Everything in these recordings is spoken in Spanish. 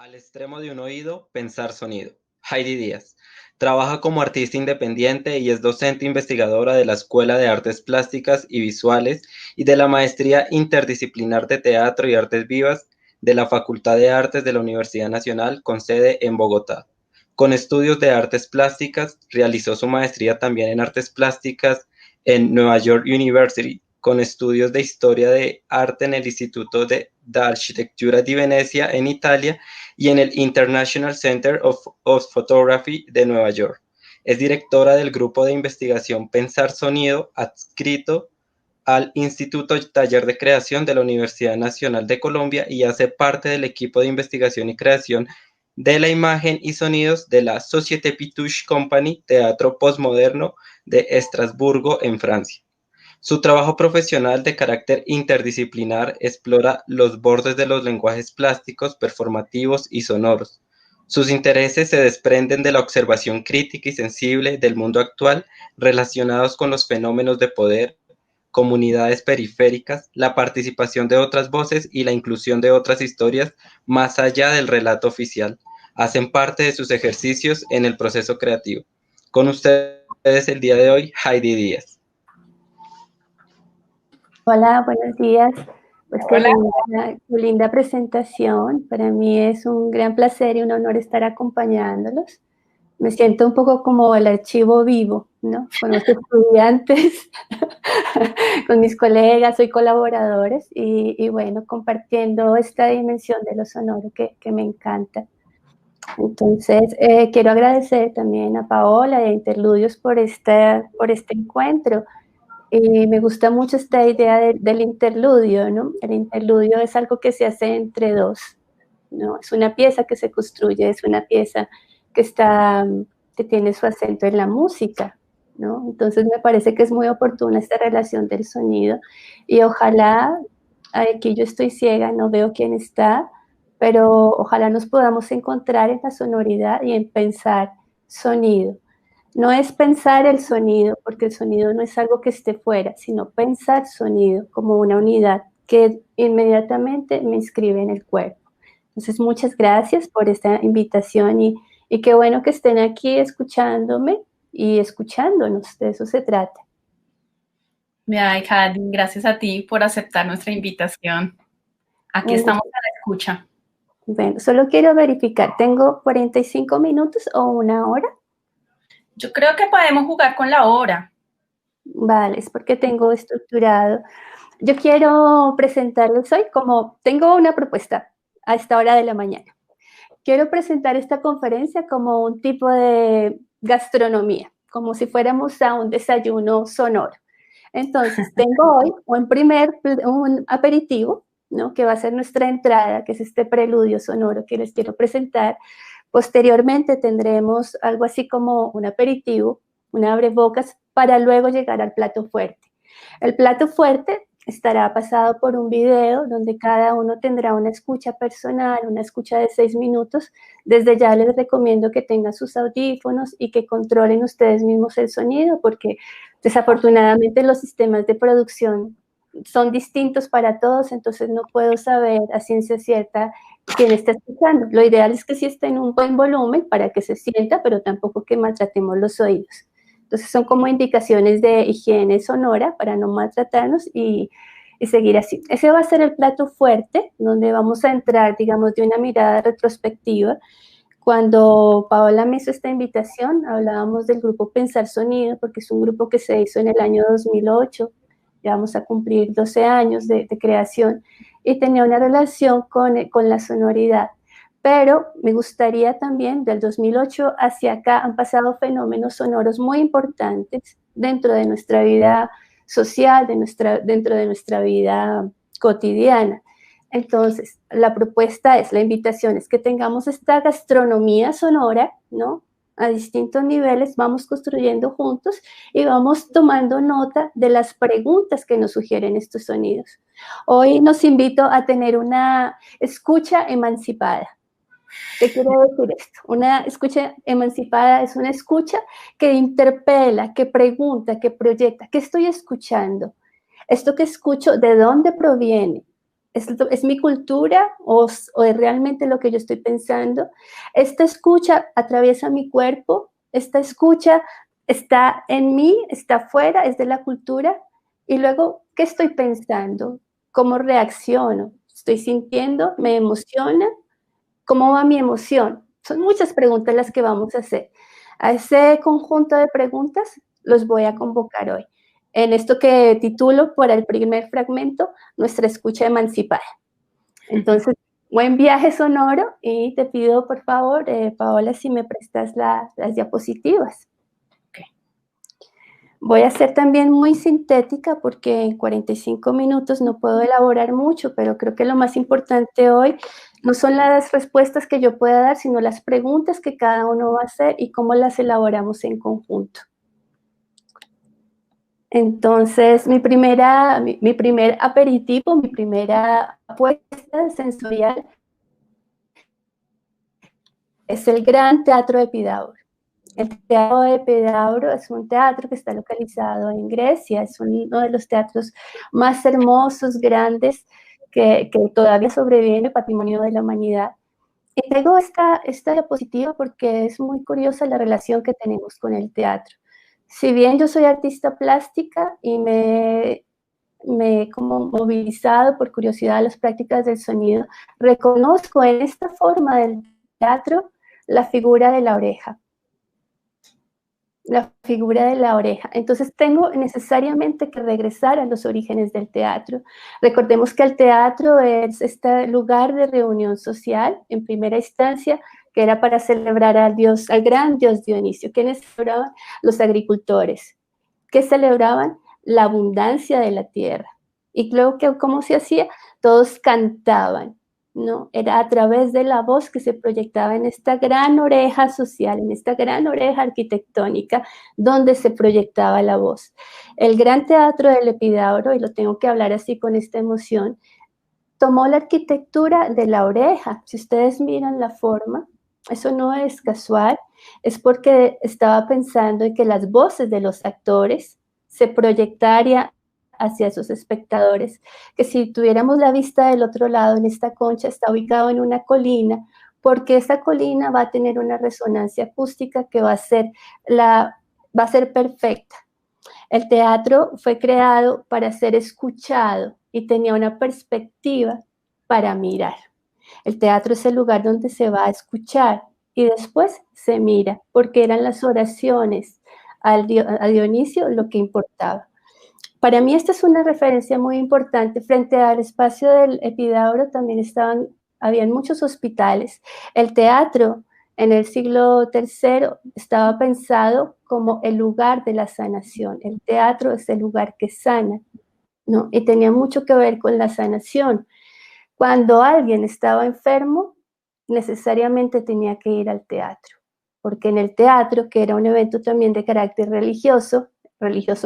Al extremo de un oído, pensar sonido. Heidi Díaz. Trabaja como artista independiente y es docente investigadora de la Escuela de Artes Plásticas y Visuales y de la Maestría Interdisciplinar de Teatro y Artes Vivas de la Facultad de Artes de la Universidad Nacional con sede en Bogotá. Con estudios de artes plásticas, realizó su maestría también en artes plásticas en Nueva York University, con estudios de historia de arte en el Instituto de Arquitectura di Venecia en Italia y en el International Center of Photography de Nueva York. Es directora del grupo de investigación Pensar Sonido, adscrito al Instituto Taller de Creación de la Universidad Nacional de Colombia y hace parte del equipo de investigación y creación de la imagen y sonidos de la Société Pitoche Company, Teatro Postmoderno de Estrasburgo, en Francia. Su trabajo profesional de carácter interdisciplinar explora los bordes de los lenguajes plásticos, performativos y sonoros. Sus intereses se desprenden de la observación crítica y sensible del mundo actual relacionados con los fenómenos de poder, comunidades periféricas, la participación de otras voces y la inclusión de otras historias más allá del relato oficial. Hacen parte de sus ejercicios en el proceso creativo. Con ustedes el día de hoy, Heidi Díaz. Hola, buenos días. Pues Hola. qué linda presentación. Para mí es un gran placer y un honor estar acompañándolos. Me siento un poco como el archivo vivo, ¿no? Con los estudiantes, con mis colegas, soy colaboradores y bueno, compartiendo esta dimensión de lo sonoro que me encanta. Entonces, quiero agradecer también a Paola y a Interludios por este encuentro. Me gusta mucho esta idea del interludio, ¿no? El interludio es algo que se hace entre dos, ¿no? Es una pieza que se construye, es una pieza que tiene su acento en la música, ¿no? Entonces me parece que es muy oportuna esta relación del sonido y ojalá, aquí yo estoy ciega, no veo quién está, pero ojalá nos podamos encontrar en la sonoridad y en pensar sonido. No es pensar el sonido, porque el sonido no es algo que esté fuera, sino pensar sonido como una unidad que inmediatamente me inscribe en el cuerpo. Entonces, muchas gracias por esta invitación y qué bueno que estén aquí escuchándome y escuchándonos, de eso se trata. Ay, Cadi, gracias a ti por aceptar nuestra invitación. Aquí estamos a la escucha. Bueno, solo quiero verificar, ¿tengo 45 minutos o una hora? Yo creo que podemos jugar con la hora. Vale, es porque tengo estructurado. Yo quiero presentarles hoy, como tengo una propuesta a esta hora de la mañana. Quiero presentar esta conferencia como un tipo de gastronomía, como si fuéramos a un desayuno sonoro. Entonces, tengo hoy un aperitivo, ¿no? Que va a ser nuestra entrada, que es este preludio sonoro que les quiero presentar. Posteriormente tendremos algo así como un aperitivo, un abrebocas, para luego llegar al plato fuerte. El plato fuerte estará pasado por un video donde cada uno tendrá una escucha personal, una escucha de 6 minutos. Desde ya les recomiendo que tengan sus audífonos y que controlen ustedes mismos el sonido, porque desafortunadamente los sistemas de producción son distintos para todos, entonces no puedo saber a ciencia cierta quién está escuchando. Lo ideal es que sí esté en un buen volumen para que se sienta, pero tampoco que maltratemos los oídos. Entonces son como indicaciones de higiene sonora para no maltratarnos y seguir así. Ese va a ser el plato fuerte, donde vamos a entrar, digamos, de una mirada retrospectiva. Cuando Paola me hizo esta invitación, hablábamos del grupo Pensar Sonido, porque es un grupo que se hizo en el año 2008, ya vamos a cumplir 12 años de creación, y tenía una relación con la sonoridad. Pero me gustaría también, del 2008 hacia acá, han pasado fenómenos sonoros muy importantes dentro de nuestra vida social, dentro de nuestra vida cotidiana. Entonces, la invitación es que tengamos esta gastronomía sonora, ¿no? A distintos niveles, vamos construyendo juntos y vamos tomando nota de las preguntas que nos sugieren estos sonidos. Hoy nos invito a tener una escucha emancipada. ¿Qué quiere decir esto? Una escucha emancipada es una escucha que interpela, que pregunta, que proyecta. ¿Qué estoy escuchando? ¿Esto que escucho de dónde proviene? ¿Es mi cultura o es realmente lo que yo estoy pensando? Esta escucha atraviesa mi cuerpo, esta escucha está en mí, está afuera, es de la cultura. Y luego, ¿qué estoy pensando? ¿Cómo reacciono? ¿Estoy sintiendo? ¿Me emociona? ¿Cómo va mi emoción? Son muchas preguntas las que vamos a hacer. A ese conjunto de preguntas los voy a convocar hoy. En esto que titulo por el primer fragmento, nuestra escucha emancipada. Entonces, buen viaje sonoro y te pido, por favor, Paola, si me prestas las diapositivas. Okay. Voy a ser también muy sintética porque en 45 minutos no puedo elaborar mucho, pero creo que lo más importante hoy no son las respuestas que yo pueda dar, sino las preguntas que cada uno va a hacer y cómo las elaboramos en conjunto. Entonces, mi primer aperitivo, mi primera apuesta sensorial es el Gran Teatro de Epidauro. El Teatro de Epidauro es un teatro que está localizado en Grecia, es uno de los teatros más hermosos, grandes, que todavía sobrevive en el patrimonio de la humanidad. Y traigo esta diapositiva porque es muy curiosa la relación que tenemos con el teatro. Si bien yo soy artista plástica y me he como movilizado por curiosidad a las prácticas del sonido, reconozco en esta forma del teatro la figura de la oreja. La figura de la oreja. Entonces tengo necesariamente que regresar a los orígenes del teatro. Recordemos que el teatro es este lugar de reunión social, en primera instancia, que era para celebrar al gran dios Dionisio. ¿Quiénes celebraban? Los agricultores. ¿Qué celebraban? La abundancia de la tierra. Y luego, ¿cómo se hacía? Todos cantaban, ¿no? Era a través de la voz que se proyectaba en esta gran oreja social, en esta gran oreja arquitectónica, donde se proyectaba la voz. El Gran Teatro del Epidauro, y lo tengo que hablar así con esta emoción, tomó la arquitectura de la oreja. Si ustedes miran la forma, eso no es casual, es porque estaba pensando en que las voces de los actores se proyectarían hacia esos espectadores, que si tuviéramos la vista del otro lado, en esta concha está ubicado en una colina, porque esa colina va a tener una resonancia acústica que va a ser perfecta. El teatro fue creado para ser escuchado y tenía una perspectiva para mirar. El teatro es el lugar donde se va a escuchar y después se mira, porque eran las oraciones a Dionisio lo que importaba. Para mí esta es una referencia muy importante. Frente al espacio del Epidauro también habían muchos hospitales. El teatro en el siglo III estaba pensado como el lugar de la sanación. El teatro es el lugar que sana, ¿no? Y tenía mucho que ver con la sanación. Cuando alguien estaba enfermo, necesariamente tenía que ir al teatro, porque en el teatro, que era un evento también de carácter religioso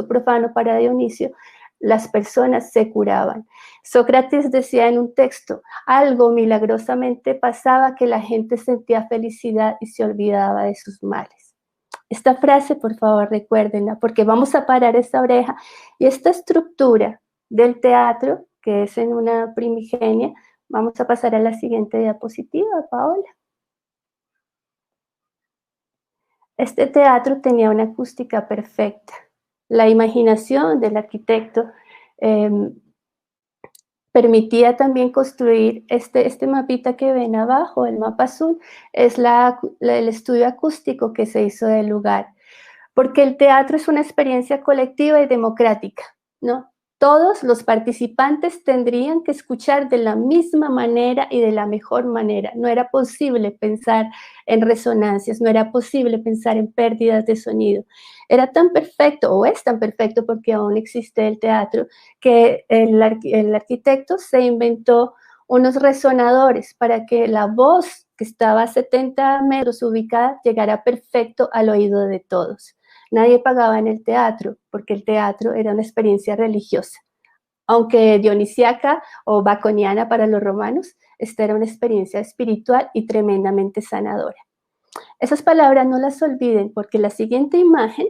profano para Dionisio, las personas se curaban. Sócrates decía en un texto, algo milagrosamente pasaba que la gente sentía felicidad y se olvidaba de sus males. Esta frase, por favor, recuérdenla, porque vamos a parar esta oreja y esta estructura del teatro, que es en una primigenia. Vamos a pasar a la siguiente diapositiva, Paola. Este teatro tenía una acústica perfecta. La imaginación del arquitecto permitía también construir este mapita que ven abajo, el mapa azul, es el estudio acústico que se hizo del lugar. Porque el teatro es una experiencia colectiva y democrática, ¿no? Todos los participantes tendrían que escuchar de la misma manera y de la mejor manera. No era posible pensar en resonancias, no era posible pensar en pérdidas de sonido. Era tan perfecto, o es tan perfecto porque aún existe el teatro, que el arquitecto se inventó unos resonadores para que la voz que estaba a 70 metros ubicada llegara perfecto al oído de todos. Nadie pagaba en el teatro, porque el teatro era una experiencia religiosa. Aunque dionisiaca o baconiana para los romanos, esta era una experiencia espiritual y tremendamente sanadora. Esas palabras no las olviden, porque la siguiente imagen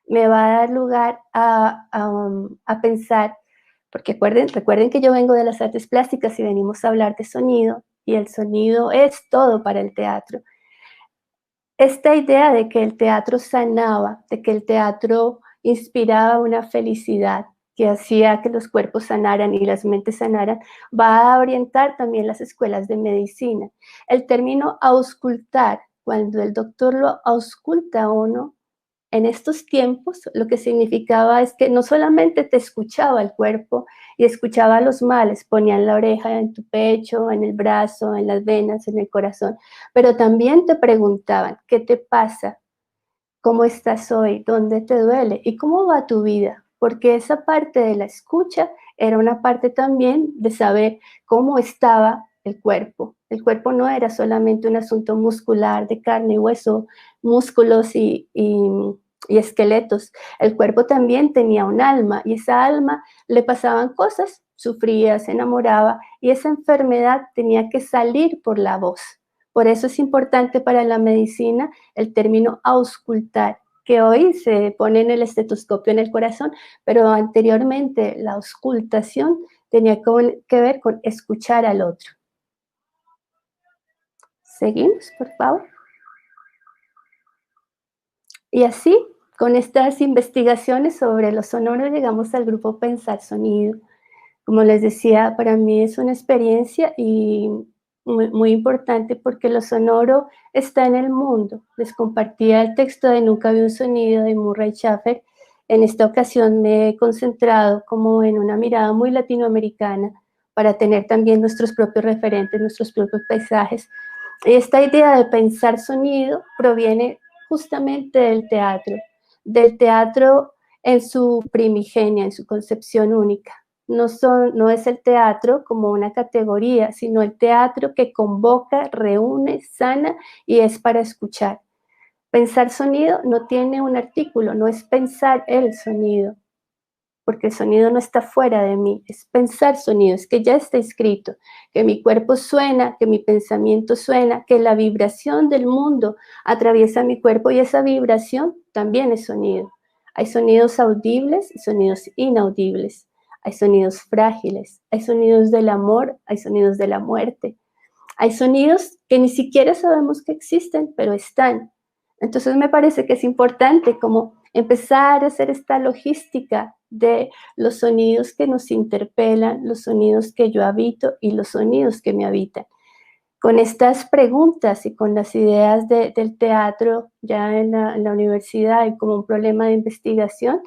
me va a dar lugar a pensar, porque recuerden que yo vengo de las artes plásticas y venimos a hablar de sonido, y el sonido es todo para el teatro. Esta idea de que el teatro sanaba, de que el teatro inspiraba una felicidad que hacía que los cuerpos sanaran y las mentes sanaran, va a orientar también las escuelas de medicina. El término auscultar, cuando el doctor lo ausculta a uno, en estos tiempos lo que significaba es que no solamente te escuchaba el cuerpo y escuchaba los males, ponían la oreja en tu pecho, en el brazo, en las venas, en el corazón, pero también te preguntaban, ¿qué te pasa? ¿Cómo estás hoy? ¿Dónde te duele? ¿Y cómo va tu vida? Porque esa parte de la escucha era una parte también de saber cómo estaba el cuerpo. El cuerpo no era solamente un asunto muscular de carne y hueso, músculos y esqueletos. El cuerpo también tenía un alma y esa alma le pasaban cosas, sufría, se enamoraba y esa enfermedad tenía que salir por la voz. Por eso es importante para la medicina el término auscultar, que hoy se pone en el estetoscopio en el corazón, pero anteriormente la auscultación tenía que ver con escuchar al otro. Seguimos, por favor. Y así, con estas investigaciones sobre lo sonoro, llegamos al grupo Pensar Sonido. Como les decía, para mí es una experiencia y muy importante porque lo sonoro está en el mundo. Les compartía el texto de Nunca vi un sonido de Murray Schafer. En esta ocasión me he concentrado como en una mirada muy latinoamericana para tener también nuestros propios referentes, nuestros propios paisajes. Y esta idea de pensar sonido proviene justamente del teatro en su primigenia, en su concepción única. No es el teatro como una categoría, sino el teatro que convoca, reúne, sana y es para escuchar. Pensar sonido no tiene un artículo, no es pensar el sonido, porque el sonido no está fuera de mí, es pensar sonido, es que ya está escrito, que mi cuerpo suena, que mi pensamiento suena, que la vibración del mundo atraviesa mi cuerpo y esa vibración también es sonido. Hay sonidos audibles y sonidos inaudibles, hay sonidos frágiles, hay sonidos del amor, hay sonidos de la muerte, hay sonidos que ni siquiera sabemos que existen, pero están. Entonces me parece que es importante como empezar a hacer esta logística de los sonidos que nos interpelan, los sonidos que yo habito y los sonidos que me habitan. Con estas preguntas y con las ideas del teatro ya en la universidad y como un problema de investigación,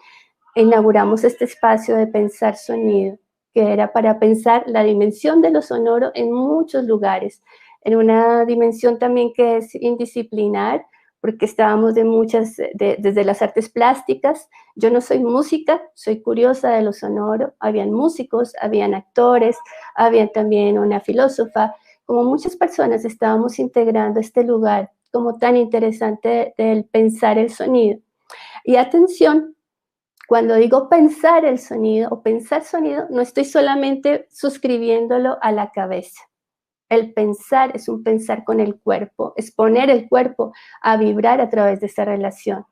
inauguramos este espacio de pensar sonido, que era para pensar la dimensión de lo sonoro en muchos lugares, en una dimensión también que es indisciplinar, porque estábamos desde las artes plásticas. Yo no soy música, soy curiosa de lo sonoro. Habían músicos, habían actores, había también una filósofa. Como muchas personas estábamos integrando este lugar como tan interesante del pensar el sonido. Y atención, cuando digo pensar el sonido o pensar sonido, no estoy solamente suscribiéndolo a la cabeza. El pensar es un pensar con el cuerpo, es poner el cuerpo a vibrar a través de esa relación.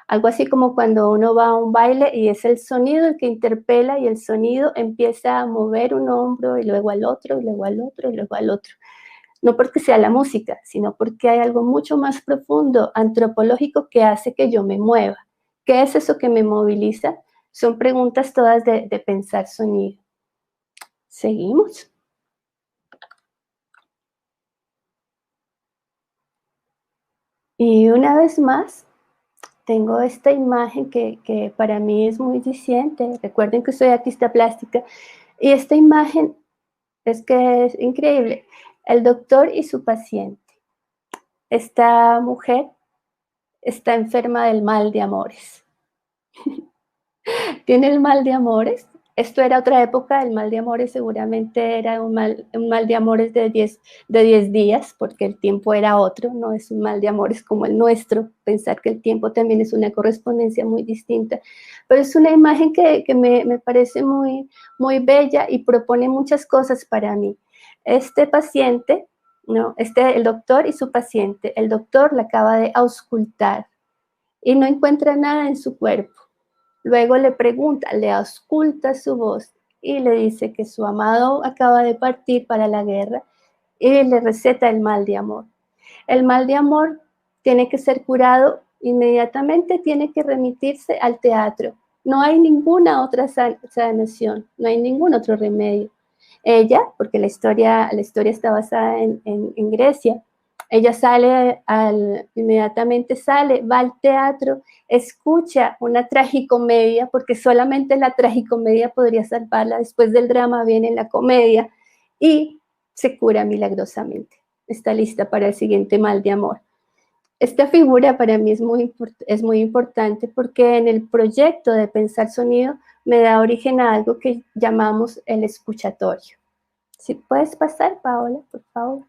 Algo así como cuando uno va a un baile y es el sonido el que interpela y el sonido empieza a mover un hombro y luego al otro, y luego al otro, y luego al otro. No porque sea la música, sino porque hay algo mucho más profundo, antropológico, que hace que yo me mueva. ¿Qué es eso que me moviliza? Son preguntas todas de pensar sonido. Seguimos. Y una vez más, tengo esta imagen que para mí es muy diciente. Recuerden que soy artista plástica. Y esta imagen es que es increíble. El doctor y su paciente. Esta mujer está enferma del mal de amores. Tiene el mal de amores. Esto era otra época, el mal de amores seguramente era un mal de amores de 10 días, porque el tiempo era otro, no es un mal de amores como el nuestro, pensar que el tiempo también es una correspondencia muy distinta, pero es una imagen que me parece muy, muy bella y propone muchas cosas para mí. Este paciente, ¿no? El doctor y su paciente, el doctor la acaba de auscultar y no encuentra nada en su cuerpo. Luego le pregunta, le ausculta su voz y le dice que su amado acaba de partir para la guerra y le receta el mal de amor. El mal de amor tiene que ser curado inmediatamente, tiene que remitirse al teatro. No hay ninguna otra sanación, no hay ningún otro remedio. Ella, porque la historia está basada en Grecia, ella inmediatamente sale, va al teatro, escucha una tragicomedia, porque solamente la tragicomedia podría salvarla. Después del drama viene la comedia y se cura milagrosamente. Está lista para el siguiente mal de amor. Esta figura para mí es muy importante porque en el proyecto de pensar sonido me da origen a algo que llamamos el escuchatorio. Si puedes pasar, Paola, por favor.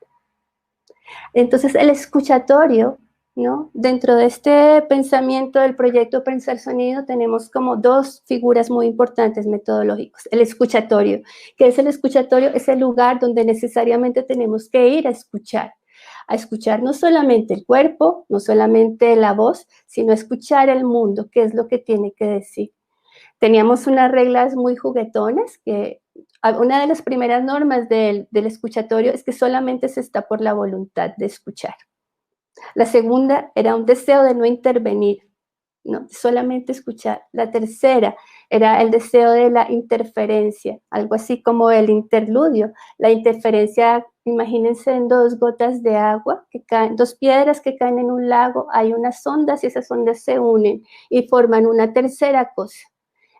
Entonces, el escuchatorio, ¿no? Dentro de este pensamiento del proyecto Pensar Sonido tenemos como dos figuras muy importantes metodológicas. El escuchatorio, que es el escuchatorio, es el lugar donde necesariamente tenemos que ir a escuchar no solamente el cuerpo, no solamente la voz, sino a escuchar el mundo, qué es lo que tiene que decir. Teníamos unas reglas muy juguetonas, que una de las primeras normas del escuchatorio es que solamente se está por la voluntad de escuchar. La segunda era un deseo de no intervenir, ¿no? Solamente escuchar. La tercera era el deseo de la interferencia, algo así como el interludio. La interferencia, imagínense en dos gotas de agua, que caen, dos piedras que caen en un lago, hay unas ondas y esas ondas se unen y forman una tercera cosa.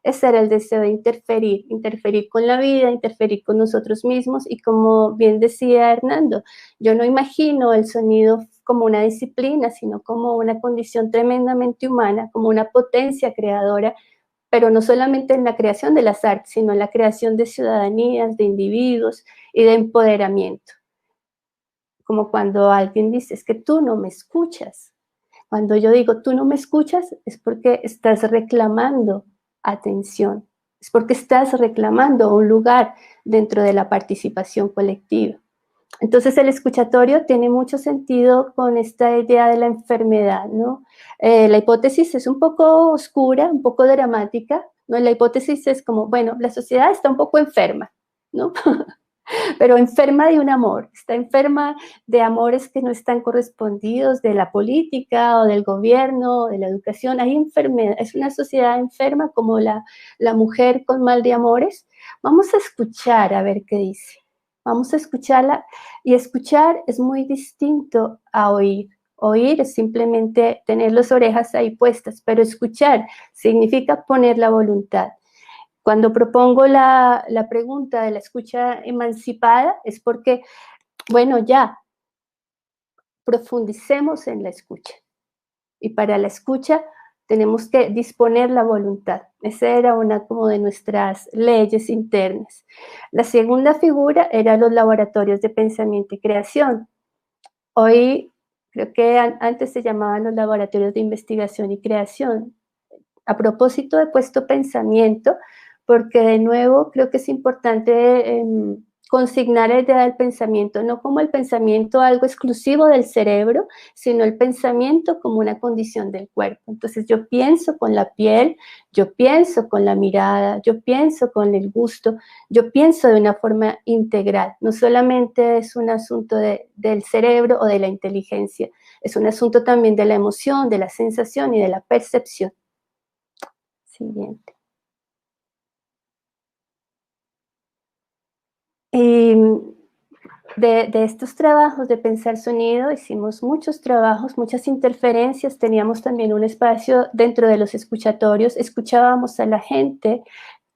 Ese era el deseo de interferir con la vida, interferir con nosotros mismos, y como bien decía Hernando, yo no imagino el sonido como una disciplina, sino como una condición tremendamente humana, como una potencia creadora, pero no solamente en la creación de las artes, sino en la creación de ciudadanías, de individuos y de empoderamiento. Como cuando alguien dice, es que tú no me escuchas. Cuando yo digo, tú no me escuchas, es porque estás reclamando atención, es porque estás reclamando un lugar dentro de la participación colectiva. Entonces el escuchatorio tiene mucho sentido con esta idea de la enfermedad, ¿no? La hipótesis es un poco oscura, un poco dramática, ¿no? La hipótesis es como, bueno, la sociedad está un poco enferma, ¿no? Pero enferma de un amor, está enferma de amores que no están correspondidos, de la política o del gobierno, de la educación. Hay enfermedad, es una sociedad enferma como la mujer con mal de amores. Vamos a escuchar a ver qué dice. Vamos a escucharla, y escuchar es muy distinto a oír. Oír es simplemente tener las orejas ahí puestas, pero escuchar significa poner la voluntad. Cuando propongo la pregunta de la escucha emancipada es porque, bueno, ya, profundicemos en la escucha. Y para la escucha tenemos que disponer la voluntad. Esa era una como de nuestras leyes internas. La segunda figura era los laboratorios de pensamiento y creación. Hoy, creo que antes se llamaban los laboratorios de investigación y creación. A propósito he puesto pensamiento, porque de nuevo creo que es importante consignar la idea del pensamiento, no como el pensamiento algo exclusivo del cerebro, sino el pensamiento como una condición del cuerpo. Entonces yo pienso con la piel, yo pienso con la mirada, yo pienso con el gusto, yo pienso de una forma integral. No solamente es un asunto del cerebro o de la inteligencia, es un asunto también de la emoción, de la sensación y de la percepción. Siguiente. Y de estos trabajos de pensar sonido hicimos muchos trabajos, muchas interferencias. Teníamos también un espacio dentro de los escuchatorios, escuchábamos a la gente,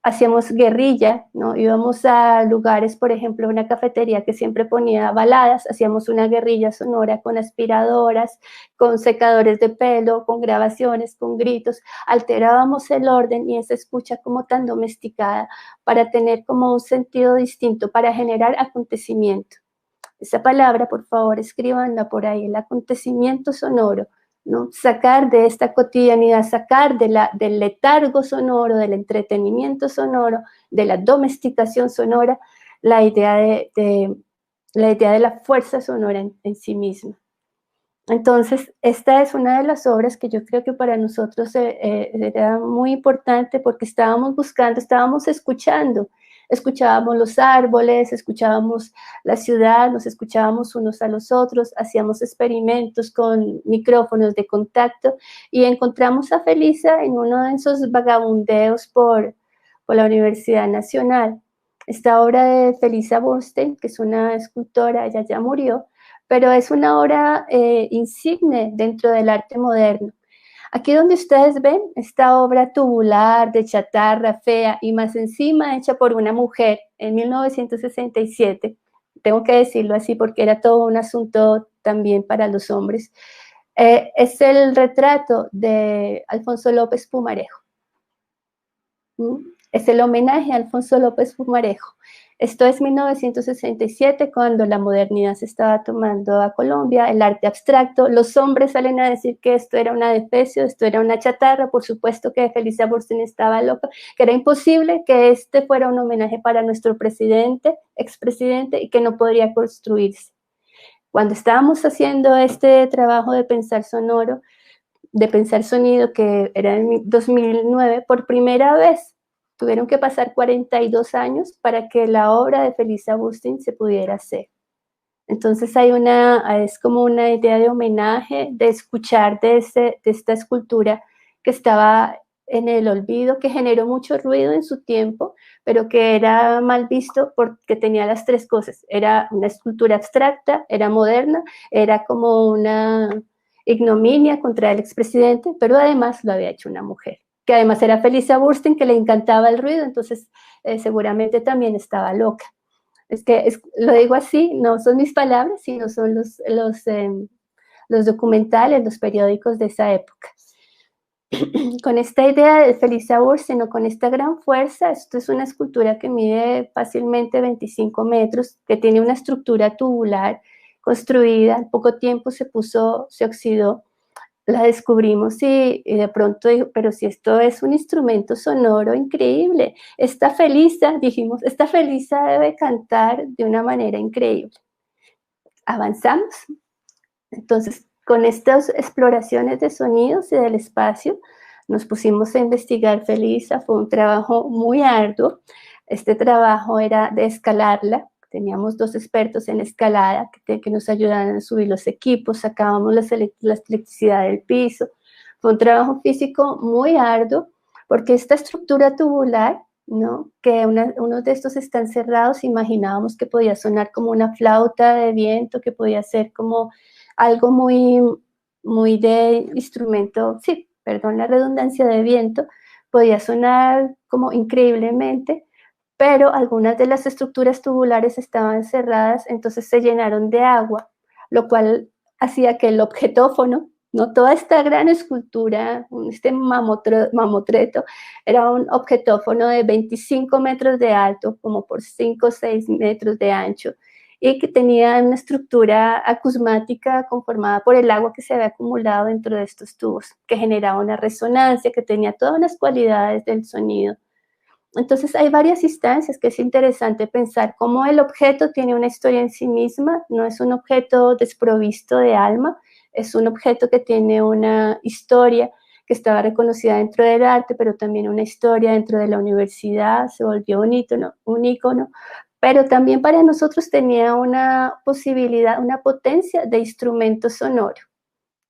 hacíamos guerrilla, ¿no? Íbamos a lugares, por ejemplo, una cafetería que siempre ponía baladas, hacíamos una guerrilla sonora con aspiradoras, con secadores de pelo, con grabaciones, con gritos, alterábamos el orden y esa escucha como tan domesticada para tener como un sentido distinto, para generar acontecimiento. Esa palabra, por favor, escríbanla por ahí, el acontecimiento sonoro, ¿no? Sacar de esta cotidianidad, sacar del letargo sonoro, del entretenimiento sonoro, de la domesticación sonora, la idea de la fuerza sonora en sí misma. Entonces, esta es una de las obras que yo creo que para nosotros era muy importante, porque estábamos buscando, estábamos escuchando Escuchábamos los árboles, escuchábamos la ciudad, nos escuchábamos unos a los otros, hacíamos experimentos con micrófonos de contacto y encontramos a Felisa en uno de esos vagabundeos por la Universidad Nacional. Esta obra de Felisa Bernstein, que es una escultora, ella ya murió, pero es una obra insigne dentro del arte moderno. Aquí donde ustedes ven esta obra tubular, de chatarra, fea y más encima hecha por una mujer en 1967, tengo que decirlo así porque era todo un asunto también para los hombres, es el retrato de Alfonso López Pumarejo. Es el homenaje a Alfonso López Pumarejo. Esto es 1967, cuando la modernidad se estaba tomando a Colombia, el arte abstracto. Los hombres salen a decir que esto era un adefesio, esto era una chatarra. Por supuesto que Felisa Bernstein estaba loca, que era imposible que este fuera un homenaje para nuestro presidente, expresidente, y que no podría construirse. Cuando estábamos haciendo este trabajo de pensar sonoro, de pensar sonido, que era en 2009, por primera vez tuvieron que pasar 42 años para que la obra de Felisa Bernstein se pudiera hacer. Entonces es como una idea de homenaje, de escuchar de esta escultura que estaba en el olvido, que generó mucho ruido en su tiempo, pero que era mal visto porque tenía las tres cosas. Era una escultura abstracta, era moderna, era como una ignominia contra el expresidente, pero además lo había hecho una mujer, que además era Felisa Bernstein, que le encantaba el ruido, entonces seguramente también estaba loca. Lo digo así, no son mis palabras, sino son los documentales, los periódicos de esa época. Con esta idea de Felisa Bernstein, o con esta gran fuerza, esto es una escultura que mide fácilmente 25 metros, que tiene una estructura tubular construida, en poco tiempo se oxidó. La descubrimos y de pronto dijo, pero si esto es un instrumento sonoro increíble, esta Felisa debe cantar de una manera increíble. Avanzamos. Entonces, con estas exploraciones de sonidos y del espacio, nos pusimos a investigar Felisa. Fue un trabajo muy arduo. Este trabajo era de escalarla. Teníamos 2 expertos en escalada que nos ayudaban a subir los equipos, sacábamos la electricidad del piso. Fue un trabajo físico muy arduo, porque esta estructura tubular, ¿no?, que unos de estos están cerrados, imaginábamos que podía sonar como una flauta de viento, que podía ser como algo muy, muy de instrumento, sí, perdón la redundancia, de viento, podía sonar como increíblemente, pero algunas de las estructuras tubulares estaban cerradas, entonces se llenaron de agua, lo cual hacía que el objetófono, ¿no?, toda esta gran escultura, este mamotreto, era un objetófono de 25 metros de alto, como por 5 o 6 metros de ancho, y que tenía una estructura acusmática conformada por el agua que se había acumulado dentro de estos tubos, que generaba una resonancia, que tenía todas las cualidades del sonido. Entonces hay varias instancias que es interesante pensar cómo el objeto tiene una historia en sí misma, no es un objeto desprovisto de alma, es un objeto que tiene una historia que estaba reconocida dentro del arte, pero también una historia dentro de la universidad, se volvió un ícono, pero también para nosotros tenía una posibilidad, una potencia de instrumento sonoro.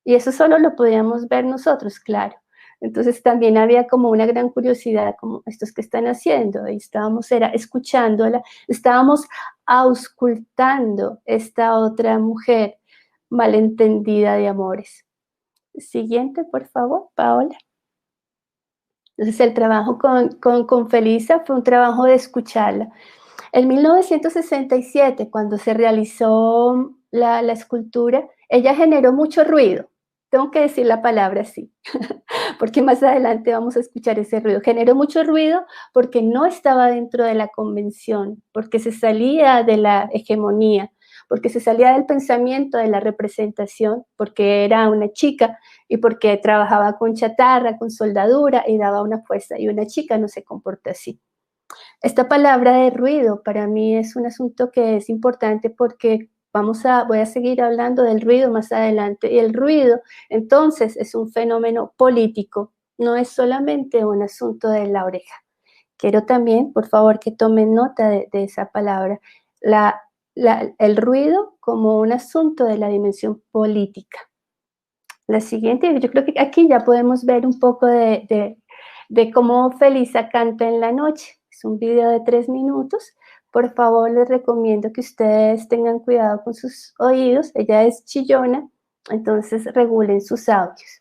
Y eso solo lo podíamos ver nosotros, claro. Entonces también había como una gran curiosidad, como estos que están haciendo, y estábamos escuchándola, estábamos auscultando esta otra mujer malentendida de amores. Siguiente, por favor, Paola. Entonces el trabajo con Felisa fue un trabajo de escucharla. En 1967, cuando se realizó la escultura, ella generó mucho ruido. Tengo que decir la palabra así, porque más adelante vamos a escuchar ese ruido. Generó mucho ruido porque no estaba dentro de la convención, porque se salía de la hegemonía, porque se salía del pensamiento de la representación, porque era una chica y porque trabajaba con chatarra, con soldadura y daba una fuerza, y una chica no se comporta así. Esta palabra de ruido para mí es un asunto que es importante porque voy a seguir hablando del ruido más adelante, y el ruido entonces es un fenómeno político, no es solamente un asunto de la oreja, Quiero también, por favor, que tomen nota de esa palabra, el ruido como un asunto de la dimensión política. La siguiente, yo creo que aquí ya podemos ver un poco de cómo Felisa canta en la noche. Es un video de 3 minutos. Por favor, les recomiendo que ustedes tengan cuidado con sus oídos. Ella es chillona, entonces regulen sus audios.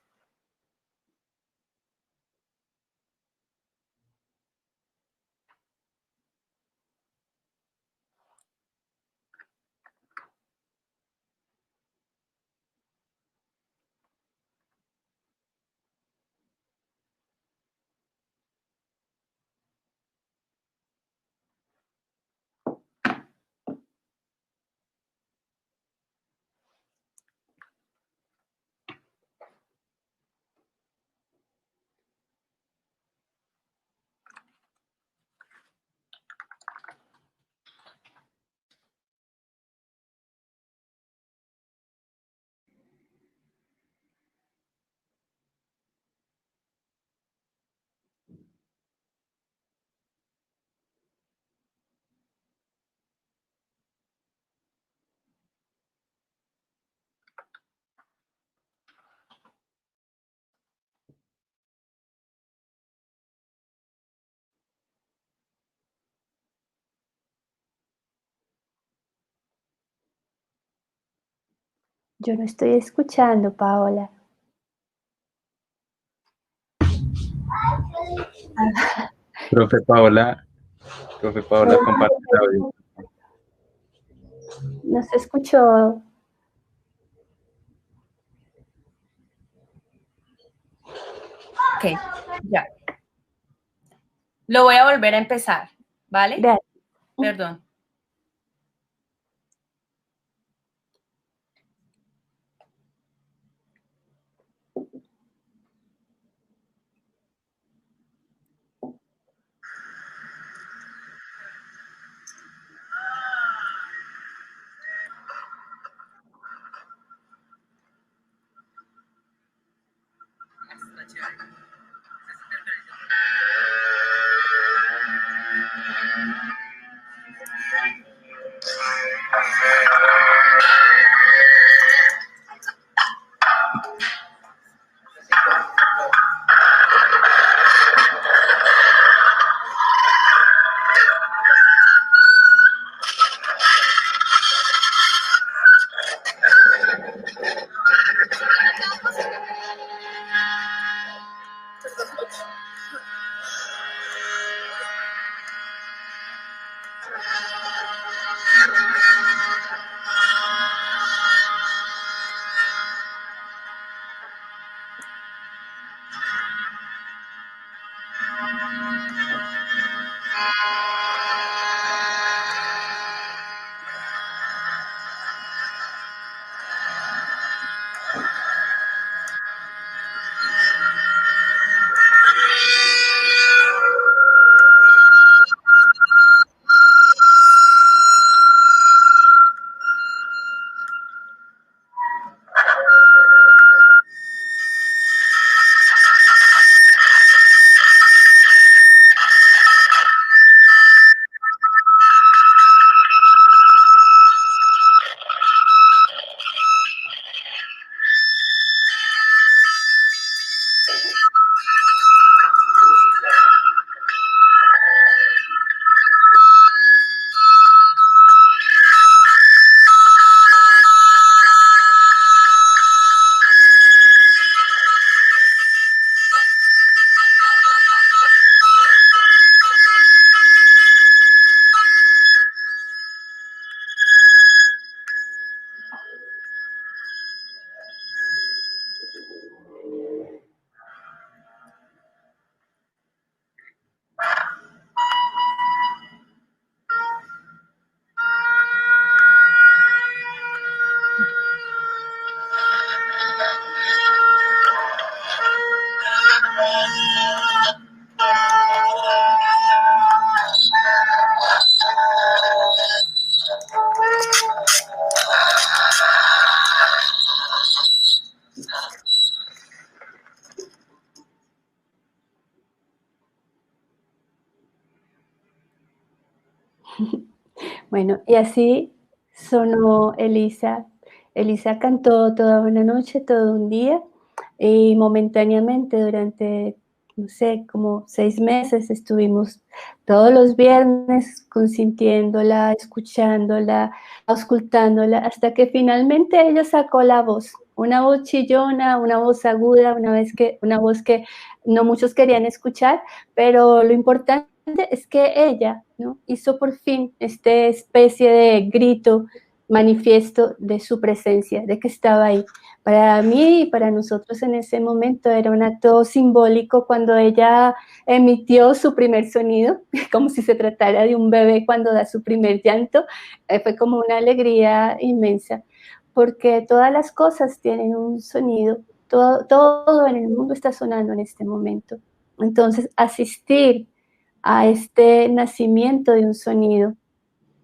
Yo no estoy escuchando, Paola. Profe Paola, comparte el audio. No se escuchó. Ok, ya. Lo voy a volver a empezar, ¿vale? Gracias. Perdón. Bueno, y así sonó Elisa. Elisa cantó toda una noche, todo un día, y momentáneamente durante, no sé, como 6 meses estuvimos todos los viernes consintiéndola, escuchándola, auscultándola, hasta que finalmente ella sacó la voz, una voz chillona, una voz aguda, una voz que no muchos querían escuchar, pero lo importante es que ella, ¿no?, hizo por fin esta especie de grito manifiesto de su presencia, de que estaba ahí. Para mí y para nosotros en ese momento era un acto simbólico cuando ella emitió su primer sonido, como si se tratara de un bebé cuando da su primer llanto. Fue como una alegría inmensa, porque todas las cosas tienen un sonido, todo en el mundo está sonando en este momento. Entonces, asistir a este nacimiento de un sonido,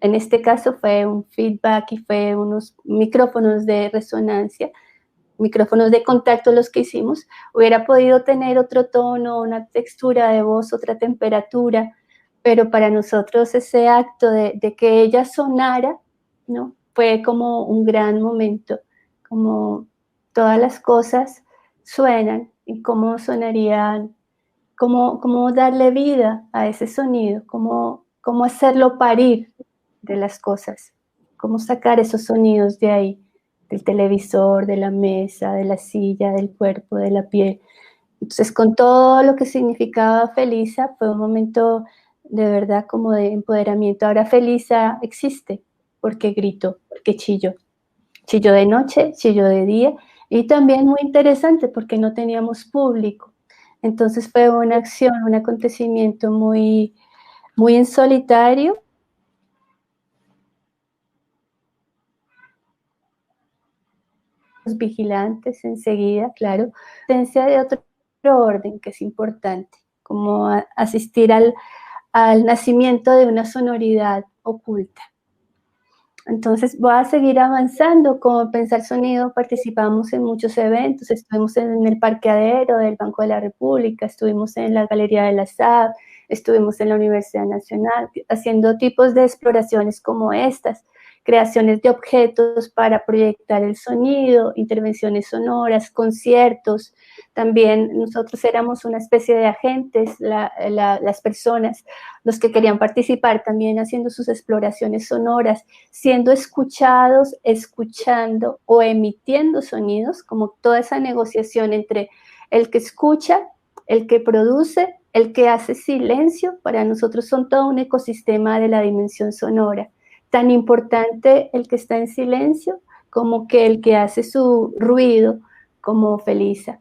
en este caso fue un feedback y fue unos micrófonos de resonancia, micrófonos de contacto los que hicimos, hubiera podido tener otro tono, una textura de voz, otra temperatura, pero para nosotros ese acto de que ella sonara, ¿no?, fue como un gran momento, como todas las cosas suenan y cómo sonarían, cómo darle vida a ese sonido, cómo hacerlo parir de las cosas, cómo sacar esos sonidos de ahí, del televisor, de la mesa, de la silla, del cuerpo, de la piel. Entonces, con todo lo que significaba Felisa, fue un momento de verdad como de empoderamiento. Ahora Felisa existe porque grito, porque chillo. Chillo de noche, chillo de día, y también muy interesante porque no teníamos público. Entonces fue una acción, un acontecimiento muy, muy en solitario. Los vigilantes enseguida, claro, presencia de otro orden que es importante, como asistir al nacimiento de una sonoridad oculta. Entonces voy a seguir avanzando. Como Pensar Sonido participamos en muchos eventos, estuvimos en el parqueadero del Banco de la República, estuvimos en la Galería de la SAB, estuvimos en la Universidad Nacional, haciendo tipos de exploraciones como estas, creaciones de objetos para proyectar el sonido, intervenciones sonoras, conciertos. También nosotros éramos una especie de agentes, las personas, los que querían participar también haciendo sus exploraciones sonoras, siendo escuchados, escuchando o emitiendo sonidos, como toda esa negociación entre el que escucha, el que produce, el que hace silencio. Para nosotros son todo un ecosistema de la dimensión sonora, tan importante el que está en silencio como que el que hace su ruido, como Felisa.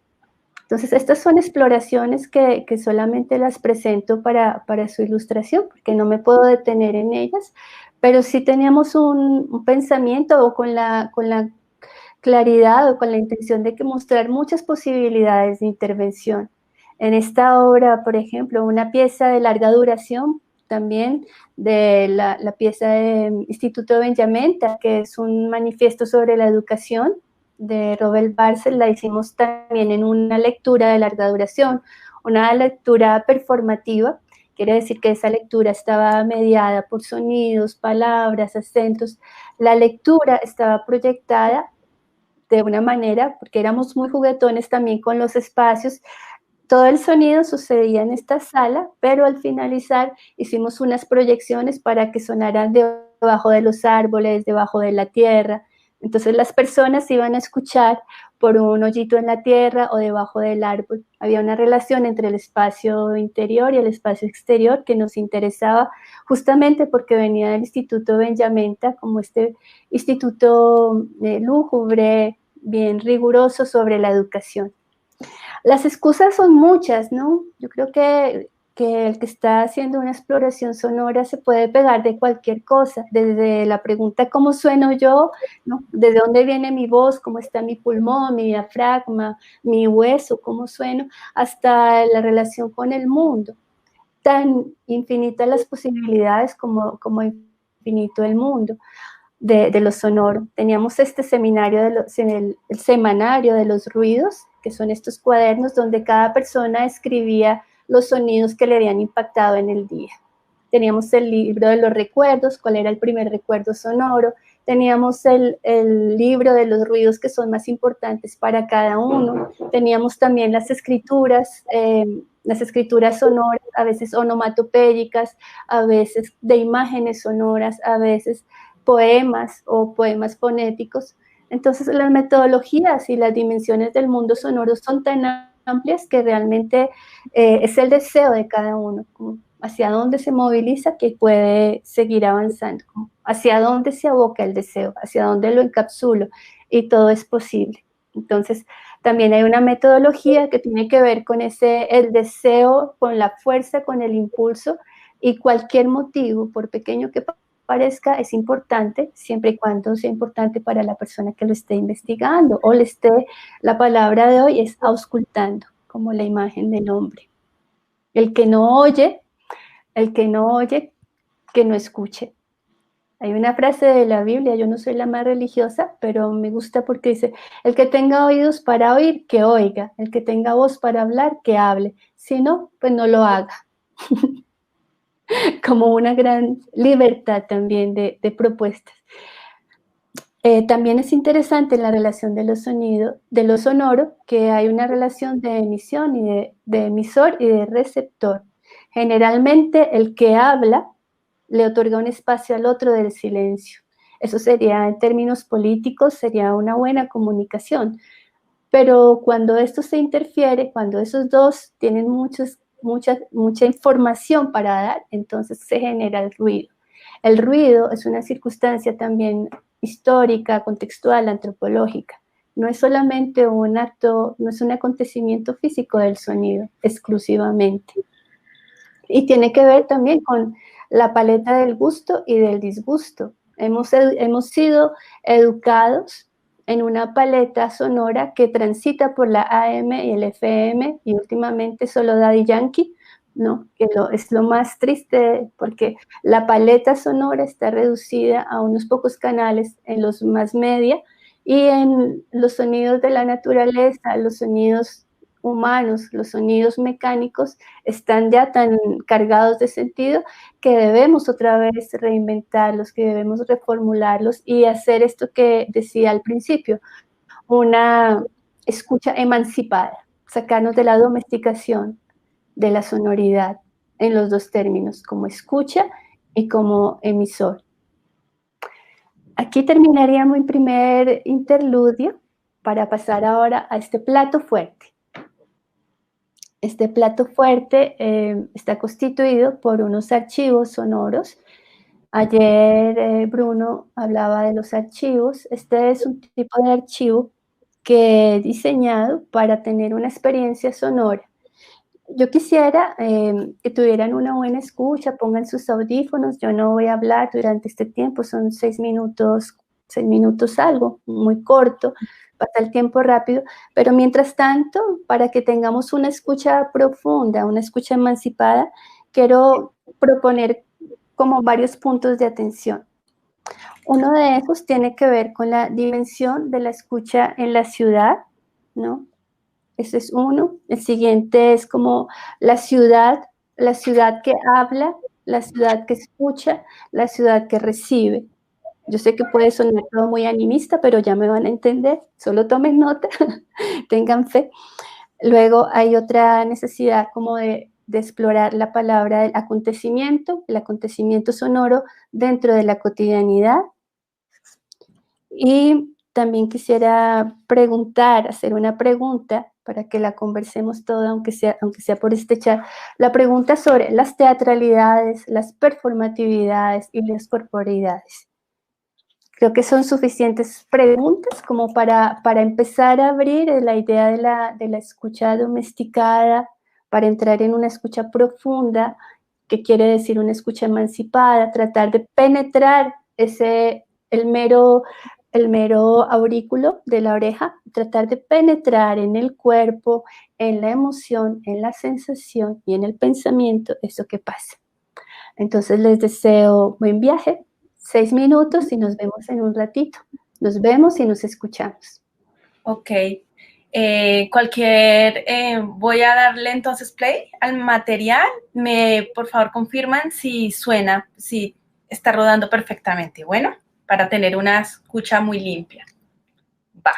Entonces, estas son exploraciones que solamente las presento para su ilustración, porque no me puedo detener en ellas, pero sí teníamos un pensamiento o con la claridad o con la intención de que mostrar muchas posibilidades de intervención. En esta obra, por ejemplo, una pieza de larga duración, también de la pieza de Instituto Benjamenta, que es un manifiesto sobre la educación, de Robert Bartzel, la hicimos también en una lectura de larga duración, una lectura performativa. Quiere decir que esa lectura estaba mediada por sonidos, palabras, acentos. La lectura estaba proyectada de una manera, porque éramos muy juguetones también con los espacios. Todo el sonido sucedía en esta sala, pero al finalizar hicimos unas proyecciones para que sonaran debajo de los árboles, debajo de la tierra. Entonces las personas iban a escuchar por un hoyito en la tierra o debajo del árbol. Había una relación entre el espacio interior y el espacio exterior que nos interesaba, justamente porque venía del Instituto Benjamenta, como este instituto lúgubre, bien riguroso sobre la educación. Las excusas son muchas, ¿no? Yo creo que el que está haciendo una exploración sonora se puede pegar de cualquier cosa, desde la pregunta ¿cómo sueno yo?, ¿no? ¿Desde dónde viene mi voz? ¿Cómo está mi pulmón, mi diafragma, mi hueso? ¿Cómo sueno? Hasta la relación con el mundo. Tan infinitas las posibilidades como infinito el mundo de lo sonoro. Teníamos este seminario, el semanario de los ruidos, que son estos cuadernos donde cada persona escribía los sonidos que le habían impactado en el día. teníamos el libro de los recuerdos, cuál era el primer recuerdo sonoro, teníamos el libro de los ruidos que son más importantes para cada uno, teníamos también las escrituras sonoras, a veces onomatopéyicas, a veces de imágenes sonoras, a veces poemas o poemas fonéticos. Entonces las metodologías y las dimensiones del mundo sonoro son tan amplias que realmente es el deseo de cada uno, hacia dónde se moviliza que puede seguir avanzando, hacia dónde se aboca el deseo, hacia dónde lo encapsulo, y todo es posible. Entonces, también hay una metodología que tiene que ver con el deseo, con la fuerza, con el impulso, y cualquier motivo, por pequeño que parezca, es importante, siempre y cuando sea importante para la persona que lo esté investigando, o la palabra de hoy es auscultando, como la imagen del hombre. El que no oye, que no escuche. Hay una frase de la Biblia, yo no soy la más religiosa, pero me gusta porque dice, el que tenga oídos para oír, que oiga, el que tenga voz para hablar, que hable, si no, pues no lo haga. Como una gran libertad también de propuestas. También es interesante en la relación de los sonidos, de lo sonoro, que hay una relación de emisión y de emisor y de receptor. Generalmente el que habla le otorga un espacio al otro del silencio. Eso sería, en términos políticos, sería una buena comunicación. Pero cuando esto se interfiere, cuando esos dos tienen mucha información para dar, entonces se genera el ruido. El ruido es una circunstancia también histórica, contextual, antropológica. No es solamente un acto, no es un acontecimiento físico del sonido exclusivamente. Y tiene que ver también con la paleta del gusto y del disgusto. Hemos sido educados en una paleta sonora que transita por la AM y el FM, y últimamente solo Daddy Yankee, ¿no? Es lo más triste, porque la paleta sonora está reducida a unos pocos canales en los más media, y en los sonidos de la naturaleza, los sonidos humanos, los sonidos mecánicos están ya tan cargados de sentido que debemos otra vez reinventarlos, que debemos reformularlos y hacer esto que decía al principio, una escucha emancipada, sacarnos de la domesticación de la sonoridad en los dos términos, como escucha y como emisor. Aquí terminaríamos mi primer interludio para pasar ahora a este plato fuerte. Este plato fuerte está constituido por unos archivos sonoros. Ayer Bruno hablaba de los archivos. Este es un tipo de archivo que he diseñado para tener una experiencia sonora. Yo quisiera que tuvieran una buena escucha, pongan sus audífonos. Yo no voy a hablar durante este tiempo, son 6 minutos algo, muy corto, pasa el tiempo rápido, pero mientras tanto, para que tengamos una escucha profunda, una escucha emancipada, quiero proponer como varios puntos de atención. Uno de esos tiene que ver con la dimensión de la escucha en la ciudad, ¿no? Ese es uno. El siguiente es como la ciudad que habla, la ciudad que escucha, la ciudad que recibe. Yo sé que puede sonar todo muy animista, pero ya me van a entender. Solo tomen nota, tengan fe. Luego hay otra necesidad como de explorar la palabra del acontecimiento, el acontecimiento sonoro dentro de la cotidianidad. Y también quisiera hacer una pregunta para que la conversemos toda, aunque sea por este chat. La pregunta sobre las teatralidades, las performatividades y las corporeidades. Creo que son suficientes preguntas como para empezar a abrir la idea de la escucha domesticada, para entrar en una escucha profunda, que quiere decir una escucha emancipada, tratar de penetrar el mero aurículo de la oreja, tratar de penetrar en el cuerpo, en la emoción, en la sensación y en el pensamiento, eso que pasa. Entonces les deseo buen viaje. 6 minutos y nos vemos en un ratito. Nos vemos y nos escuchamos. Ok. Voy a darle entonces play al material. Por favor, confirman si suena, si está rodando perfectamente. Bueno, para tener una escucha muy limpia. Va.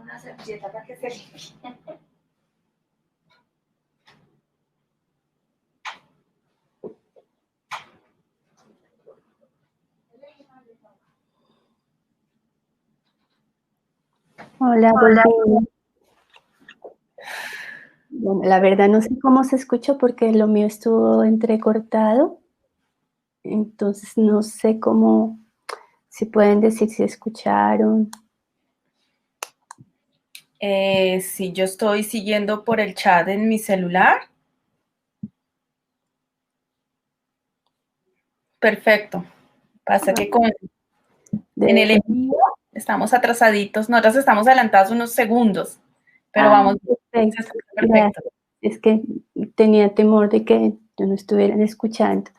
una servilleta para que se limpie. Hola, volví. Bueno, la verdad no sé cómo se escuchó porque lo mío estuvo entrecortado. Entonces no sé cómo, si pueden decir si escucharon. Si yo estoy siguiendo por el chat en mi celular. Perfecto. Pasa que en el envío estamos atrasaditos, nosotros estamos adelantados unos segundos, pero vamos. Perfecto. Es que tenía temor de que no estuvieran escuchando.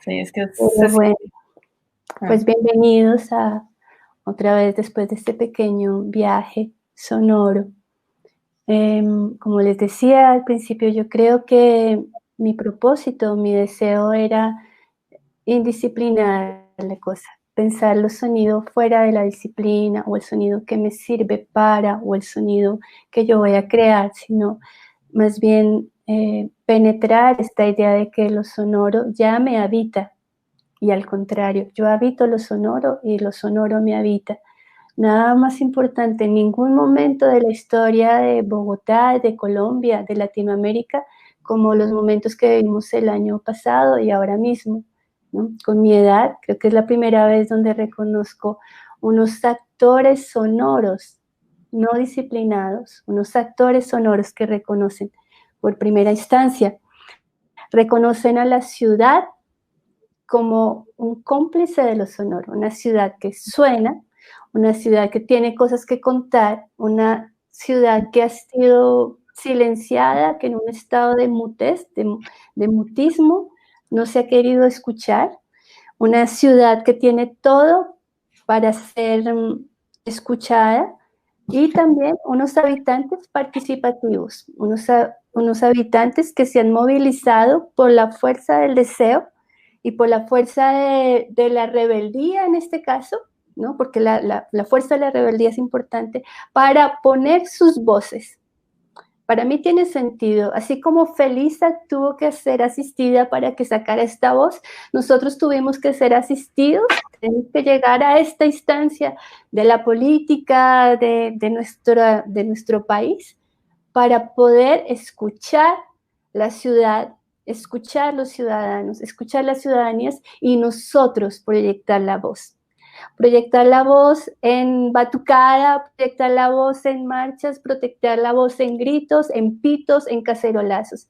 Sí, es que bueno, pues bienvenidos a otra vez después de este pequeño viaje sonoro. Como les decía al principio, yo creo que mi propósito, mi deseo era indisciplinar la cosa, pensar los sonidos fuera de la disciplina o el sonido que me sirve para o el sonido que yo voy a crear, sino más bien penetrar esta idea de que lo sonoro ya me habita y al contrario, yo habito lo sonoro y lo sonoro me habita. Nada más importante, en ningún momento de la historia de Bogotá, de Colombia, de Latinoamérica, como los momentos que vivimos el año pasado y ahora mismo, ¿no? Con mi edad, creo que es la primera vez donde reconozco unos actores sonoros, no disciplinados, unos actores sonoros que reconocen por primera instancia, reconocen a la ciudad como un cómplice de lo sonoro, una ciudad que suena, una ciudad que tiene cosas que contar, una ciudad que ha sido silenciada, que en un estado de mutez, de mutismo, no se ha querido escuchar, una ciudad que tiene todo para ser escuchada y también unos habitantes participativos, unos habitantes que se han movilizado por la fuerza del deseo y por la fuerza de la rebeldía en este caso, ¿no? Porque la fuerza de la rebeldía es importante para poner sus voces. Para mí tiene sentido, así como Felisa tuvo que ser asistida para que sacara esta voz, nosotros tuvimos que ser asistidos, tenemos que llegar a esta instancia de la política de nuestro país para poder escuchar la ciudad, escuchar los ciudadanos, escuchar las ciudadanías y nosotros proyectar la voz. Proyectar la voz en batucada, proyectar la voz en marchas, proyectar la voz en gritos, en pitos, en cacerolazos.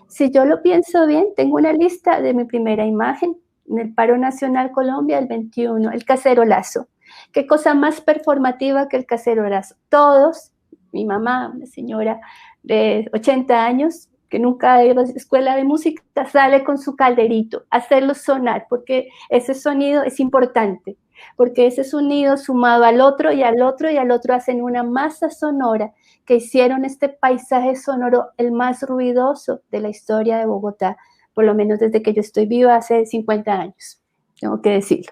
Si yo lo pienso bien, tengo una lista de mi primera imagen en el Paro Nacional Colombia, el 21, el cacerolazo. ¿Qué cosa más performativa que el cacerolazo? Todos, mi mamá, una señora de 80 años, que nunca ha ido a escuela de música, sale con su calderito a hacerlo sonar, porque ese sonido es importante, porque ese sonido sumado al otro y al otro y al otro hacen una masa sonora que hicieron este paisaje sonoro el más ruidoso de la historia de Bogotá, por lo menos desde que yo estoy viva hace 50 años, tengo que decirlo.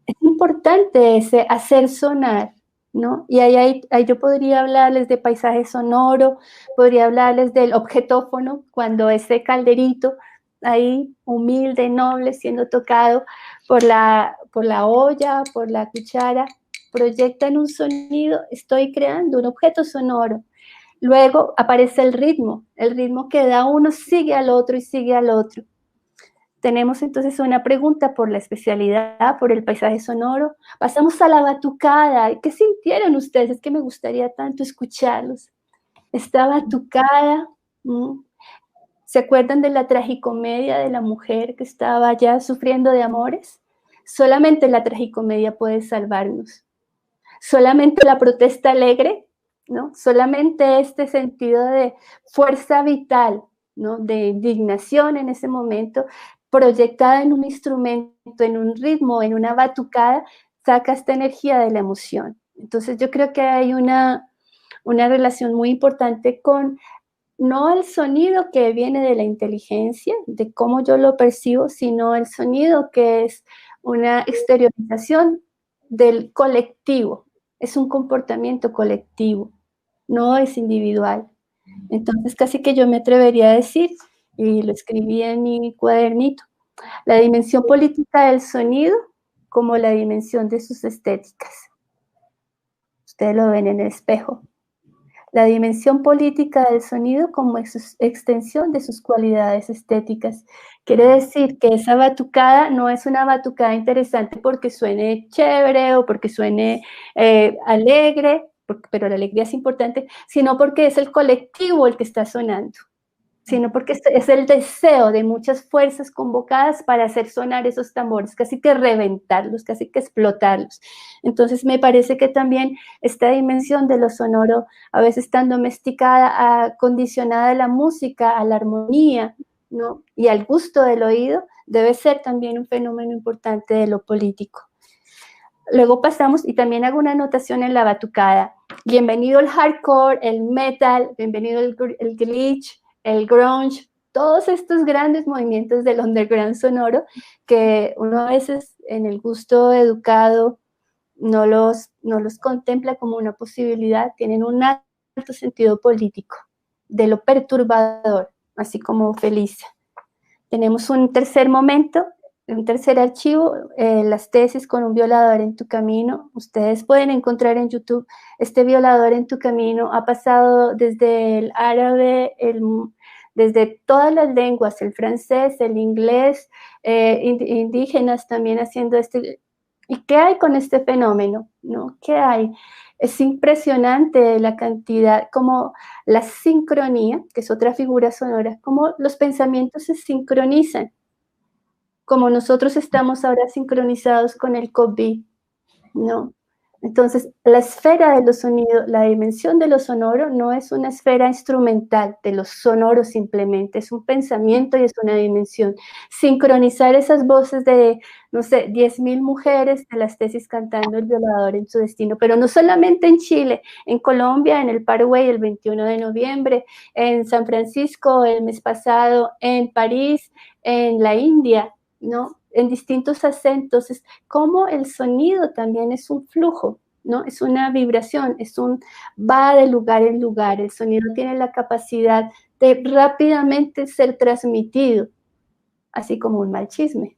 Es importante ese hacer sonar, ¿no? Y ahí yo podría hablarles de paisaje sonoro, podría hablarles del objetófono, cuando ese calderito ahí humilde, noble, siendo tocado por la olla, por la cuchara, proyectan un sonido, estoy creando un objeto sonoro. Luego aparece el ritmo que da uno sigue al otro y sigue al otro. Tenemos entonces una pregunta por la especialidad, por el paisaje sonoro. Pasamos a la batucada. ¿Qué sintieron ustedes? Es que me gustaría tanto escucharlos. Esta batucada, ¿se acuerdan de la tragicomedia de la mujer que estaba ya sufriendo de amores? Solamente la tragicomedia puede salvarnos. Solamente la protesta alegre, ¿no? Solamente este sentido de fuerza vital, ¿no? De indignación en ese momento, proyectada en un instrumento, en un ritmo, en una batucada, saca esta energía de la emoción. Entonces yo creo que hay una relación muy importante con no el sonido que viene de la inteligencia, de cómo yo lo percibo, sino el sonido que es una exteriorización del colectivo, es un comportamiento colectivo, no es individual. Entonces casi que yo me atrevería a decir, y lo escribí en mi cuadernito, la dimensión política del sonido como la dimensión de sus estéticas. Ustedes lo ven en el espejo. La dimensión política del sonido como extensión de sus cualidades estéticas. Quiere decir que esa batucada no es una batucada interesante porque suene chévere o porque suene alegre, pero la alegría es importante, sino porque es el colectivo el que está sonando, sino porque es el deseo de muchas fuerzas convocadas para hacer sonar esos tambores, casi que reventarlos, casi que explotarlos. Entonces me parece que también esta dimensión de lo sonoro, a veces tan domesticada, condicionada a la música, a la armonía, ¿no? Y al gusto del oído, debe ser también un fenómeno importante de lo político. Luego pasamos, y también hago una anotación en la batucada. Bienvenido el hardcore, el metal, bienvenido el glitch, el grunge, todos estos grandes movimientos del underground sonoro que uno a veces en el gusto educado no los contempla como una posibilidad, tienen un alto sentido político, de lo perturbador, así como Felicia. Tenemos un tercer momento, un tercer archivo, las tesis con un violador en tu camino. Ustedes pueden encontrar en YouTube este violador en tu camino. Ha pasado desde el árabe, desde todas las lenguas, el francés, el inglés, indígenas también haciendo este. ¿Y qué hay con este fenómeno? ¿No? ¿Qué hay? Es impresionante la cantidad, como la sincronía, que es otra figura sonora, como los pensamientos se sincronizan, como nosotros estamos ahora sincronizados con el COVID, ¿no? Entonces, la esfera de los sonidos, la dimensión de lo sonoro no es una esfera instrumental de lo sonoro simplemente, es un pensamiento y es una dimensión. Sincronizar esas voces de, no sé, 10.000 mujeres de las tesis cantando El violador en su destino, pero no solamente en Chile, en Colombia, en el Paraguay el 21 de noviembre, en San Francisco el mes pasado, en París, en la India, ¿no? En distintos acentos, es como el sonido también es un flujo, ¿no? Es una vibración, va de lugar en lugar, el sonido tiene la capacidad de rápidamente ser transmitido, así como un mal chisme.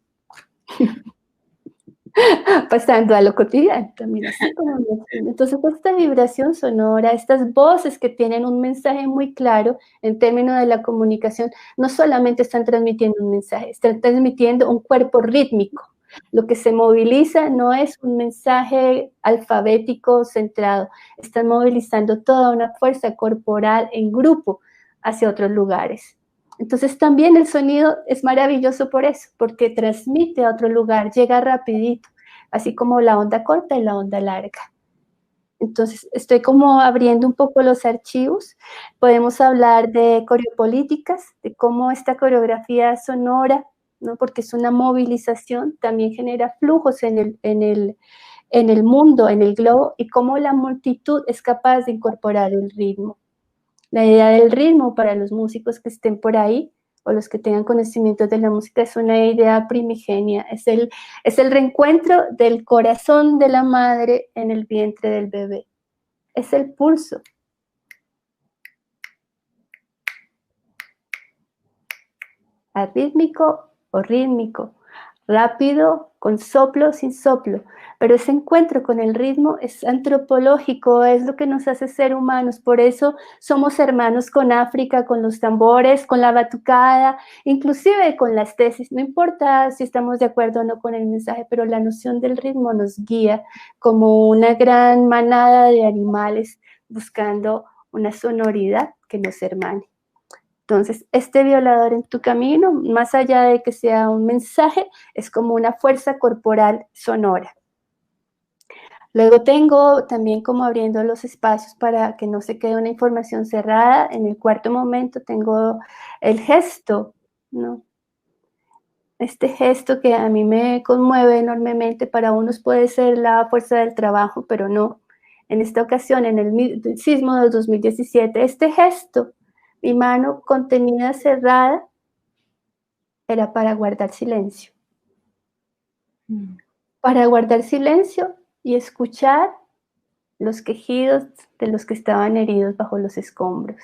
Pasando a lo cotidiano también, así como un mal chisme. Entonces, esta vibración sonora, estas voces que tienen un mensaje muy claro en términos de la comunicación, no solamente están transmitiendo un mensaje, están transmitiendo un cuerpo rítmico. Lo que se moviliza no es un mensaje alfabético centrado, están movilizando toda una fuerza corporal en grupo hacia otros lugares. Entonces también el sonido es maravilloso por eso, porque transmite a otro lugar, llega rapidito, así como la onda corta y la onda larga. Entonces estoy como abriendo un poco los archivos. Podemos hablar de coreopolíticas, de cómo esta coreografía sonora, ¿no? Porque es una movilización, también genera flujos en el mundo, en el globo, y cómo la multitud es capaz de incorporar el ritmo. La idea del ritmo para los músicos que estén por ahí o los que tengan conocimientos de la música es una idea primigenia, es el reencuentro del corazón de la madre en el vientre del bebé, es el pulso. Arrítmico o rítmico, rápido, con soplo, sin soplo, pero ese encuentro con el ritmo es antropológico, es lo que nos hace ser humanos, por eso somos hermanos con África, con los tambores, con la batucada, inclusive con las tesis, no importa si estamos de acuerdo o no con el mensaje, pero la noción del ritmo nos guía como una gran manada de animales buscando una sonoridad que nos hermane. Entonces, este violador en tu camino, más allá de que sea un mensaje, es como una fuerza corporal sonora. Luego tengo también como abriendo los espacios para que no se quede una información cerrada. En el cuarto momento tengo el gesto, ¿no? Este gesto que a mí me conmueve enormemente, para unos puede ser la fuerza del trabajo, pero no. En esta ocasión, en el sismo del 2017, este gesto, mi mano contenida cerrada, era para guardar silencio. Para guardar silencio y escuchar los quejidos de los que estaban heridos bajo los escombros.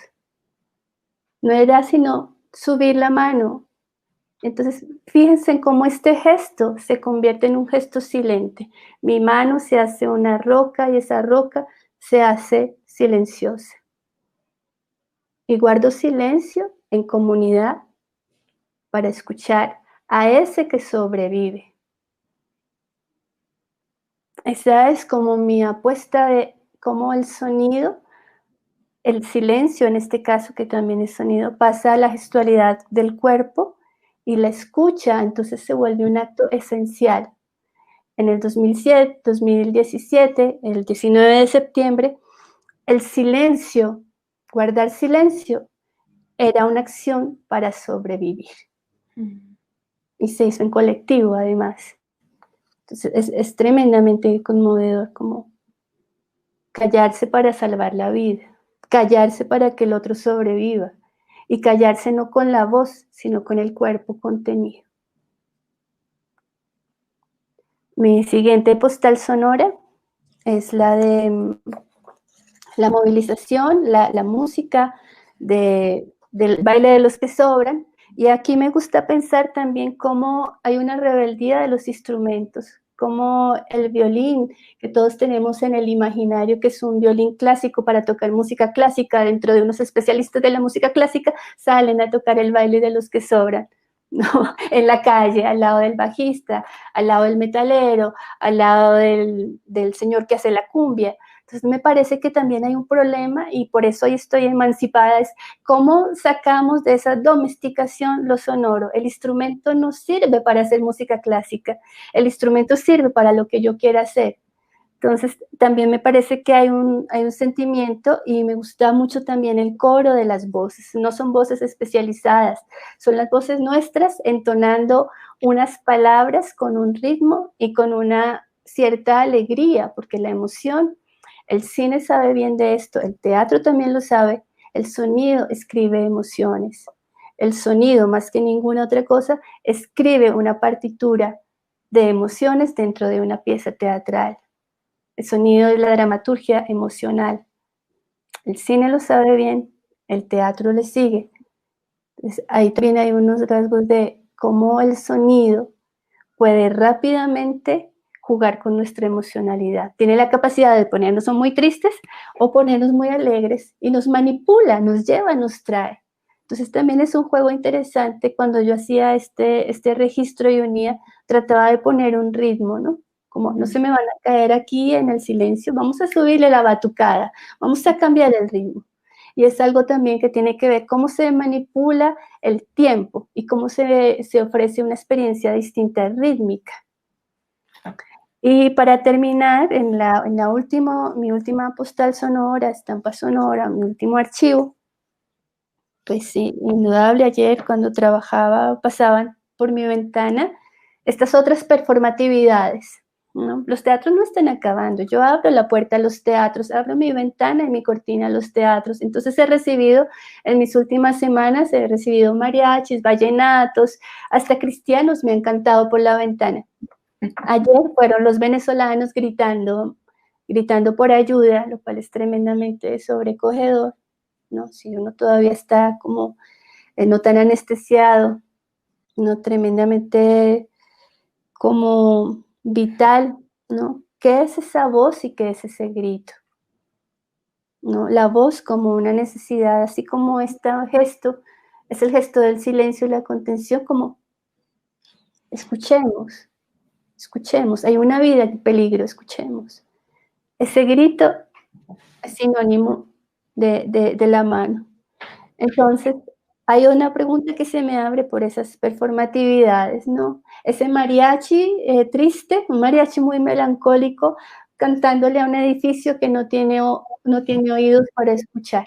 No era sino subir la mano. Entonces, fíjense en cómo este gesto se convierte en un gesto silente. Mi mano se hace una roca y esa roca se hace silenciosa. Y guardo silencio en comunidad para escuchar a ese que sobrevive. Esa es como mi apuesta de cómo el sonido, el silencio en este caso, que también es sonido, pasa a la gestualidad del cuerpo y la escucha, entonces se vuelve un acto esencial. En el 2017, el 19 de septiembre, el silencio, guardar silencio, era una acción para sobrevivir. Y se hizo en colectivo, además. Entonces, es tremendamente conmovedor, como callarse para salvar la vida, callarse para que el otro sobreviva, y callarse no con la voz, sino con el cuerpo contenido. Mi siguiente postal sonora es la de la movilización, la música del baile de los que sobran. Y aquí me gusta pensar también cómo hay una rebeldía de los instrumentos, como el violín, que todos tenemos en el imaginario, que es un violín clásico para tocar música clásica, dentro de unos especialistas de la música clásica, salen a tocar el baile de los que sobran, ¿no? En la calle, al lado del bajista, al lado del metalero, al lado del señor que hace la cumbia. Entonces me parece que también hay un problema y por eso hoy estoy emancipada, es cómo sacamos de esa domesticación lo sonoro. El instrumento no sirve para hacer música clásica, el instrumento sirve para lo que yo quiera hacer. Entonces también me parece que hay un sentimiento y me gusta mucho también el coro de las voces. No son voces especializadas, son las voces nuestras entonando unas palabras con un ritmo y con una cierta alegría, porque la emoción, el cine sabe bien de esto, el teatro también lo sabe, el sonido escribe emociones. El sonido, más que ninguna otra cosa, escribe una partitura de emociones dentro de una pieza teatral. El sonido es la dramaturgia emocional. El cine lo sabe bien, el teatro le sigue. Entonces, ahí también hay unos rasgos de cómo el sonido puede rápidamente jugar con nuestra emocionalidad. Tiene la capacidad de ponernos muy tristes o ponernos muy alegres y nos manipula, nos lleva, nos trae. Entonces también es un juego interesante. Cuando yo hacía este registro y unía, trataba de poner un ritmo, ¿no? Como no se me van a caer aquí en el silencio, vamos a subirle la batucada, vamos a cambiar el ritmo. Y es algo también que tiene que ver cómo se manipula el tiempo y cómo se ofrece una experiencia distinta rítmica. Y para terminar, en mi última postal sonora, estampa sonora, mi último archivo, pues sí, indudable, ayer cuando trabajaba pasaban por mi ventana estas otras performatividades, ¿no? Los teatros no están acabando, yo abro la puerta a los teatros, abro mi ventana y mi cortina a los teatros, entonces en mis últimas semanas, he recibido mariachis, vallenatos, hasta cristianos me han cantado por la ventana. Ayer fueron los venezolanos gritando por ayuda, lo cual es tremendamente sobrecogedor, ¿no? Si uno todavía está como no tan anestesiado, no tremendamente como vital, ¿no? ¿Qué es esa voz y qué es ese grito? ¿No? La voz como una necesidad, así como este gesto, es el gesto del silencio y la contención, como escuchemos. Escuchemos, hay una vida en peligro, escuchemos. Ese grito es sinónimo de la mano. Entonces, hay una pregunta que se me abre por esas performatividades, ¿no? Ese mariachi triste, un mariachi muy melancólico, cantándole a un edificio que no tiene oídos para escuchar,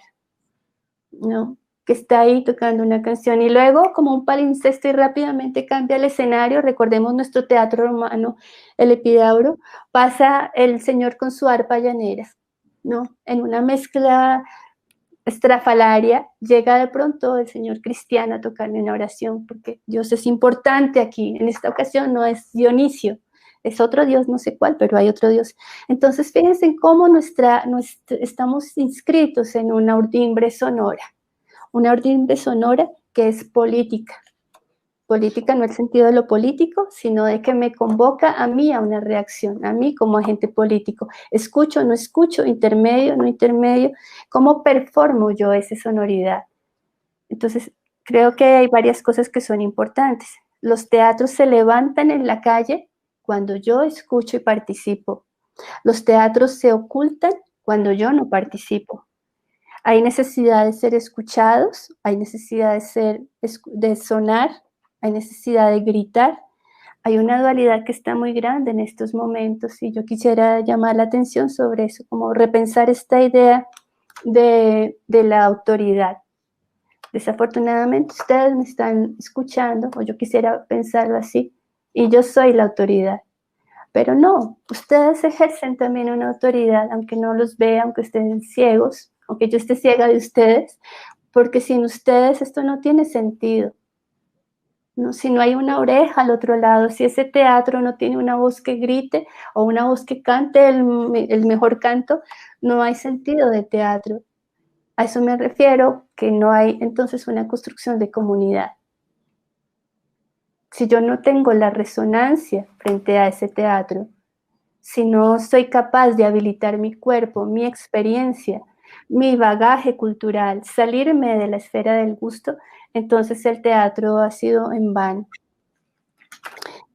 ¿no? Que está ahí tocando una canción y luego como un palincesto y rápidamente cambia el escenario. Recordemos nuestro teatro romano, el Epidauro, pasa el señor con su arpa llanera, ¿no? En una mezcla estrafalaria llega de pronto el señor cristiano a tocarle una oración, porque Dios es importante aquí. En esta ocasión no es Dionisio, es otro Dios, no sé cuál, pero hay otro Dios. Entonces, fíjense en cómo estamos inscritos en una urdimbre sonora que es política. Política no en el sentido de lo político, sino de que me convoca a mí a una reacción, a mí como agente político. Escucho, no escucho, intermedio, no intermedio. ¿Cómo performo yo esa sonoridad? Entonces, creo que hay varias cosas que son importantes. Los teatros se levantan en la calle cuando yo escucho y participo. Los teatros se ocultan cuando yo no participo. Hay necesidad de ser escuchados, hay necesidad de sonar, hay necesidad de gritar. Hay una dualidad que está muy grande en estos momentos y yo quisiera llamar la atención sobre eso, como repensar esta idea de la autoridad. Desafortunadamente ustedes me están escuchando, o yo quisiera pensarlo así, y yo soy la autoridad. Pero no, ustedes ejercen también una autoridad, aunque no los vea, aunque estén ciegos, aunque yo esté ciega de ustedes, porque sin ustedes esto no tiene sentido. ¿No? Si no hay una oreja al otro lado, si ese teatro no tiene una voz que grite o una voz que cante el mejor canto, no hay sentido de teatro. A eso me refiero, que no hay entonces una construcción de comunidad. Si yo no tengo la resonancia frente a ese teatro, si no soy capaz de habilitar mi cuerpo, mi experiencia, mi bagaje cultural, salirme de la esfera del gusto, entonces el teatro ha sido en vano.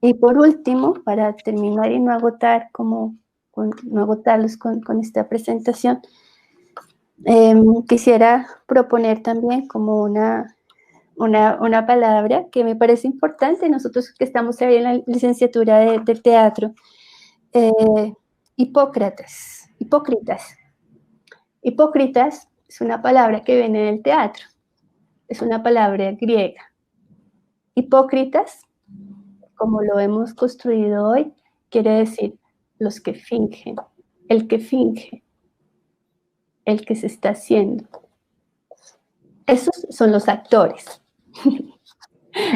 Y por último, para terminar y no agotarlos con esta presentación, quisiera proponer también como una palabra que me parece importante, nosotros que estamos ahí en la licenciatura de teatro, hipócritas. Hipócritas es una palabra que viene del teatro, es una palabra griega. Hipócritas, como lo hemos construido hoy, quiere decir los que fingen, el que finge, el que se está haciendo. Esos son los actores.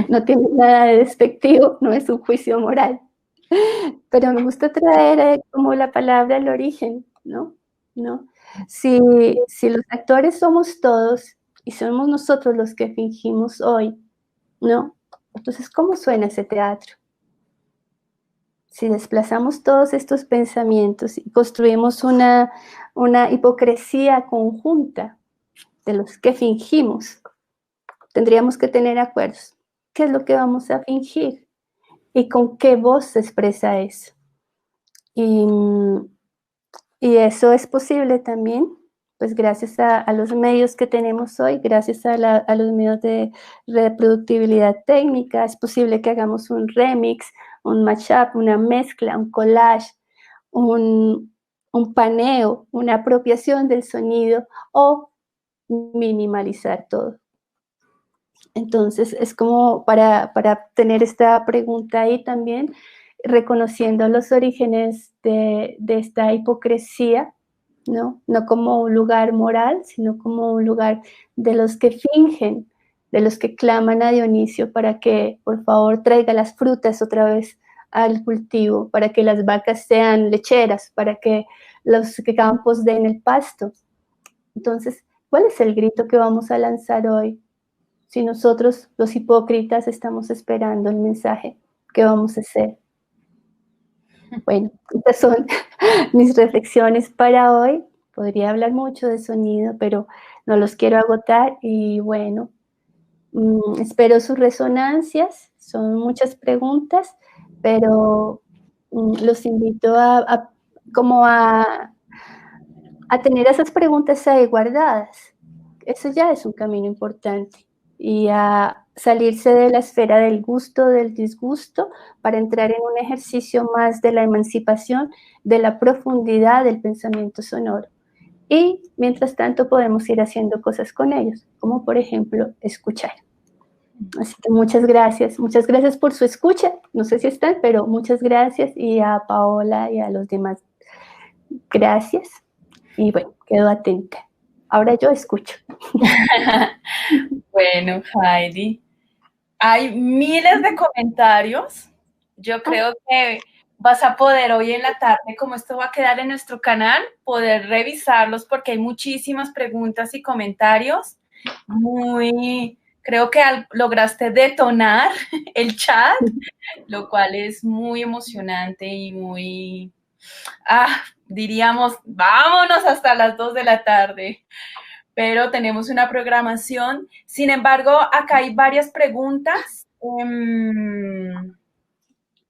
No tiene nada de despectivo, no es un juicio moral. Pero me gusta traer como la palabra al origen, ¿no? Si los actores somos todos y somos nosotros los que fingimos hoy, ¿no? Entonces, ¿cómo suena ese teatro? Si desplazamos todos estos pensamientos y construimos una hipocresía conjunta de los que fingimos, tendríamos que tener acuerdos. ¿Qué es lo que vamos a fingir? ¿Y con qué voz se expresa eso? Y eso es posible también, pues gracias a los medios que tenemos hoy, gracias a los medios de reproductibilidad técnica, es posible que hagamos un remix, un mashup, una mezcla, un collage, un paneo, una apropiación del sonido o minimalizar todo. Entonces, es como para tener esta pregunta ahí también, reconociendo los orígenes de esta hipocresía, ¿no? No como un lugar moral, sino como un lugar de los que fingen, de los que claman a Dionisio para que, por favor, traiga las frutas otra vez al cultivo, para que las vacas sean lecheras, para que los campos den el pasto. Entonces, ¿cuál es el grito que vamos a lanzar hoy? Si nosotros, los hipócritas, estamos esperando el mensaje, ¿qué vamos a hacer? Bueno, estas son mis reflexiones para hoy. Podría hablar mucho de sonido, pero no los quiero agotar. Y bueno, espero sus resonancias. Son muchas preguntas, pero los invito a tener esas preguntas ahí guardadas. Eso ya es un camino importante. Y a salirse de la esfera del gusto, del disgusto, para entrar en un ejercicio más de la emancipación, de la profundidad del pensamiento sonoro. Y mientras tanto podemos ir haciendo cosas con ellos, como por ejemplo escuchar. Así que muchas gracias por su escucha, no sé si están, pero muchas gracias, y a Paola y a los demás, gracias, y bueno, quedo atenta. Ahora yo escucho. Bueno, Heidi, hay miles de comentarios. Yo creo que vas a poder hoy en la tarde, como esto va a quedar en nuestro canal, poder revisarlos porque hay muchísimas preguntas y comentarios. Creo que lograste detonar el chat, lo cual es muy emocionante y muy, diríamos, vámonos hasta las 2 de la tarde. Pero tenemos una programación. Sin embargo, acá hay varias preguntas.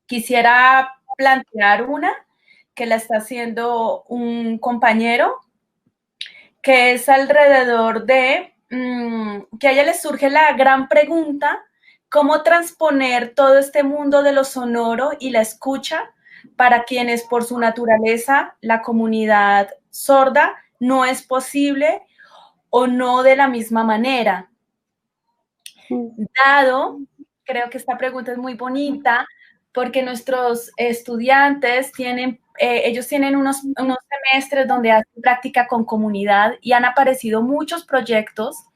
Quisiera plantear una que la está haciendo un compañero, que es alrededor de que a ella le surge la gran pregunta, ¿cómo transponer todo este mundo de lo sonoro y la escucha para quienes por su naturaleza, la comunidad sorda, no es posible o no de la misma manera? Dado, creo que esta pregunta es muy bonita porque nuestros estudiantes ellos tienen unos semestres donde hacen práctica con comunidad y han aparecido muchos proyectos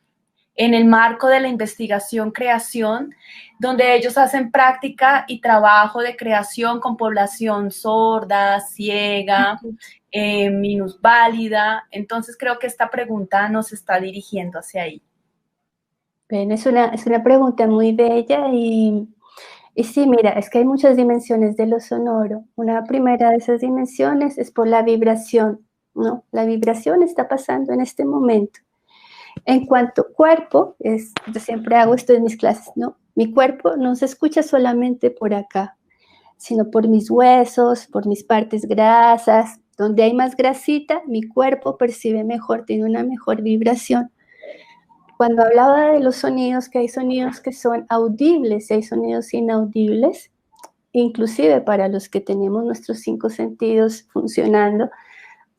en el marco de la investigación-creación, donde ellos hacen práctica y trabajo de creación con población sorda, ciega, minusválida. Entonces creo que esta pregunta nos está dirigiendo hacia ahí. Bien, es una pregunta muy bella y sí, mira, es que hay muchas dimensiones de lo sonoro. Una primera de esas dimensiones es por la vibración, ¿no? La vibración está pasando en este momento. En cuanto a cuerpo, yo siempre hago esto en mis clases, ¿no? Mi cuerpo no se escucha solamente por acá, sino por mis huesos, por mis partes grasas. Donde hay más grasita, mi cuerpo percibe mejor, tiene una mejor vibración. Cuando hablaba de los sonidos, que hay sonidos que son audibles y hay sonidos inaudibles, inclusive para los que tenemos nuestros 5 sentidos funcionando,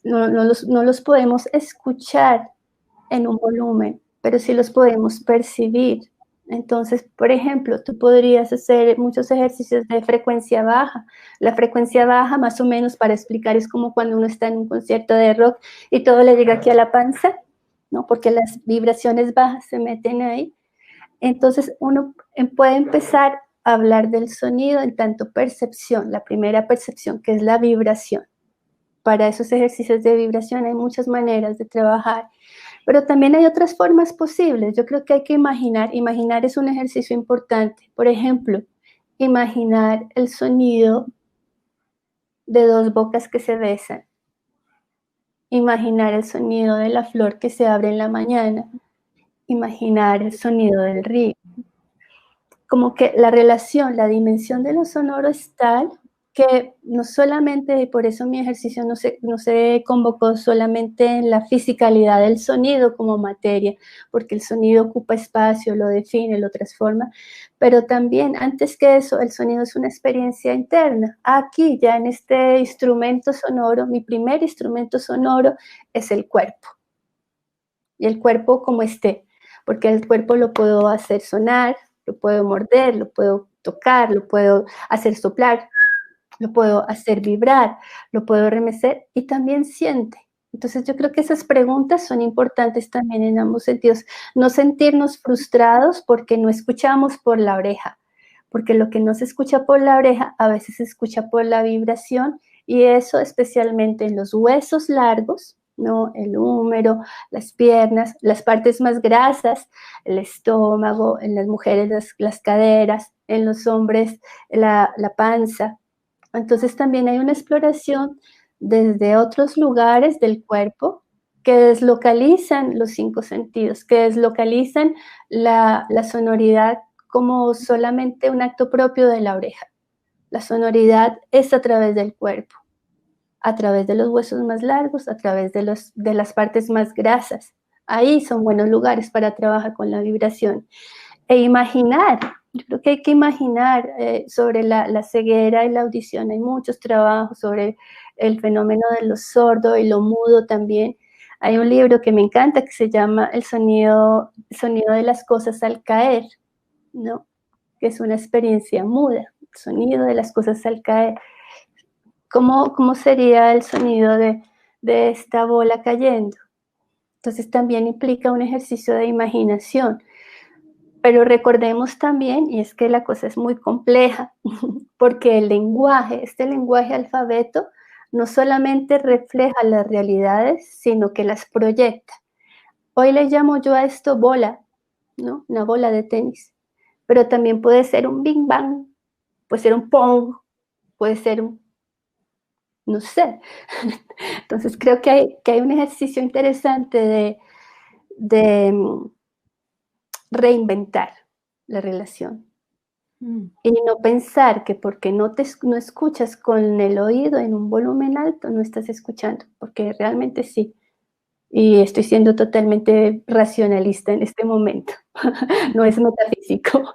no los podemos escuchar en un volumen, pero sí los podemos percibir. Entonces, por ejemplo, tú podrías hacer muchos ejercicios de frecuencia baja. La frecuencia baja, más o menos, para explicar, es como cuando uno está en un concierto de rock y todo le llega aquí a la panza, ¿no? Porque las vibraciones bajas se meten ahí. Entonces, uno puede empezar a hablar del sonido en tanto percepción, la primera percepción, que es la vibración. Para esos ejercicios de vibración hay muchas maneras de trabajar, pero también hay otras formas posibles. Yo creo que hay que imaginar. Imaginar es un ejercicio importante. Por ejemplo, imaginar el sonido de 2 bocas que se besan. Imaginar el sonido de la flor que se abre en la mañana. Imaginar el sonido del río. Como que la relación, la dimensión de lo sonoro es tal que no solamente, y por eso mi ejercicio no se convocó solamente en la fisicalidad del sonido como materia, porque el sonido ocupa espacio, lo define, lo transforma, pero también, antes que eso, el sonido es una experiencia interna. Aquí, ya en este instrumento sonoro, mi primer instrumento sonoro es el cuerpo. Y el cuerpo como esté, porque el cuerpo lo puedo hacer sonar, lo puedo morder, lo puedo tocar, lo puedo hacer soplar, lo puedo hacer vibrar, lo puedo remecer y también siente. Entonces yo creo que esas preguntas son importantes también en ambos sentidos. No sentirnos frustrados porque no escuchamos por la oreja, porque lo que no se escucha por la oreja a veces se escucha por la vibración y eso especialmente en los huesos largos, ¿no? El húmero, las piernas, las partes más grasas, el estómago, en las mujeres las caderas, en los hombres la panza. Entonces también hay una exploración desde otros lugares del cuerpo que deslocalizan los 5 sentidos, que deslocalizan la sonoridad como solamente un acto propio de la oreja. La sonoridad es a través del cuerpo, a través de los huesos más largos, a través de las partes más grasas. Ahí son buenos lugares para trabajar con la vibración. E imaginar, yo creo que hay que imaginar sobre la ceguera y la audición. Hay muchos trabajos sobre el fenómeno de lo sordo y lo mudo también. Hay un libro que me encanta que se llama El sonido de las cosas al caer, ¿no? Que es una experiencia muda, el sonido de las cosas al caer. ¿Cómo sería el sonido de esta bola cayendo? Entonces también implica un ejercicio de imaginación. Pero recordemos también, y es que la cosa es muy compleja, porque el lenguaje, este lenguaje alfabeto, no solamente refleja las realidades, sino que las proyecta. Hoy le llamo yo a esto bola, ¿no? Una bola de tenis. Pero también puede ser un bing bang, puede ser un pong, puede ser un, no sé. Entonces creo que hay un ejercicio interesante de reinventar la relación. Y no pensar que porque no escuchas con el oído en un volumen alto, no estás escuchando, porque realmente sí. Y estoy siendo totalmente racionalista en este momento. No es metafísico.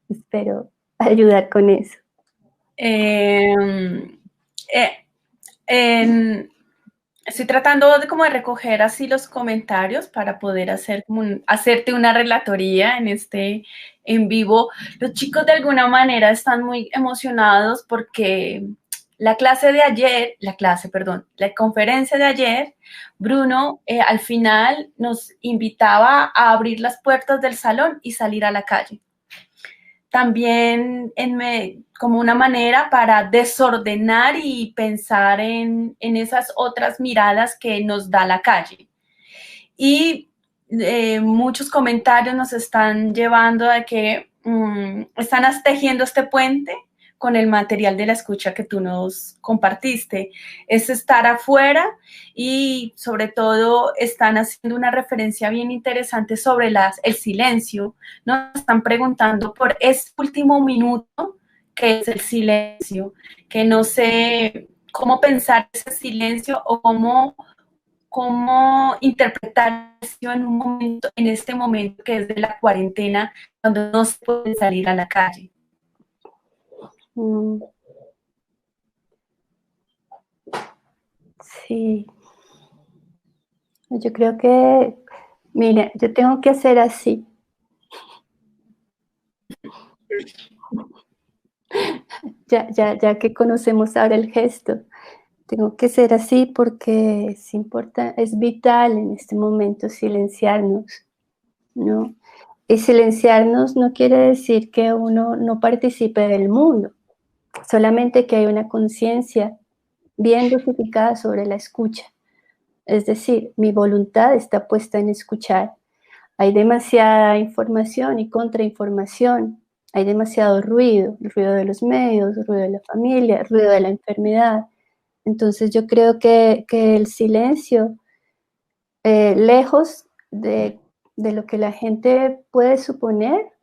Espero ayudar con eso. Estoy tratando de como de recoger así los comentarios para poder hacer como hacerte una relatoría en este en vivo. Los chicos de alguna manera están muy emocionados porque la conferencia de ayer, Bruno al final nos invitaba a abrir las puertas del salón y salir a la calle. También como una manera para desordenar y pensar en esas otras miradas que nos da la calle. Y muchos comentarios nos están llevando a que están tejiendo este puente con el material de la escucha que tú nos compartiste. Es estar afuera y sobre todo están haciendo una referencia bien interesante sobre el silencio. Nos están preguntando por ese último minuto que es el silencio, que no sé cómo pensar ese silencio o cómo interpretar eso en este momento que es de la cuarentena, cuando no se puede salir a la calle. Sí. Yo creo que, mira, yo tengo que hacer así. Ya que conocemos ahora el gesto, tengo que ser así porque es vital en este momento silenciarnos, ¿no? Y silenciarnos no quiere decir que uno no participe del mundo, solamente que hay una conciencia bien dosificada sobre la escucha. Es decir, mi voluntad está puesta en escuchar. Hay demasiada información y contrainformación. Hay demasiado ruido, el ruido de los medios, el ruido de la familia, el ruido de la enfermedad. Entonces yo creo que el silencio, lejos de lo que la gente puede suponer,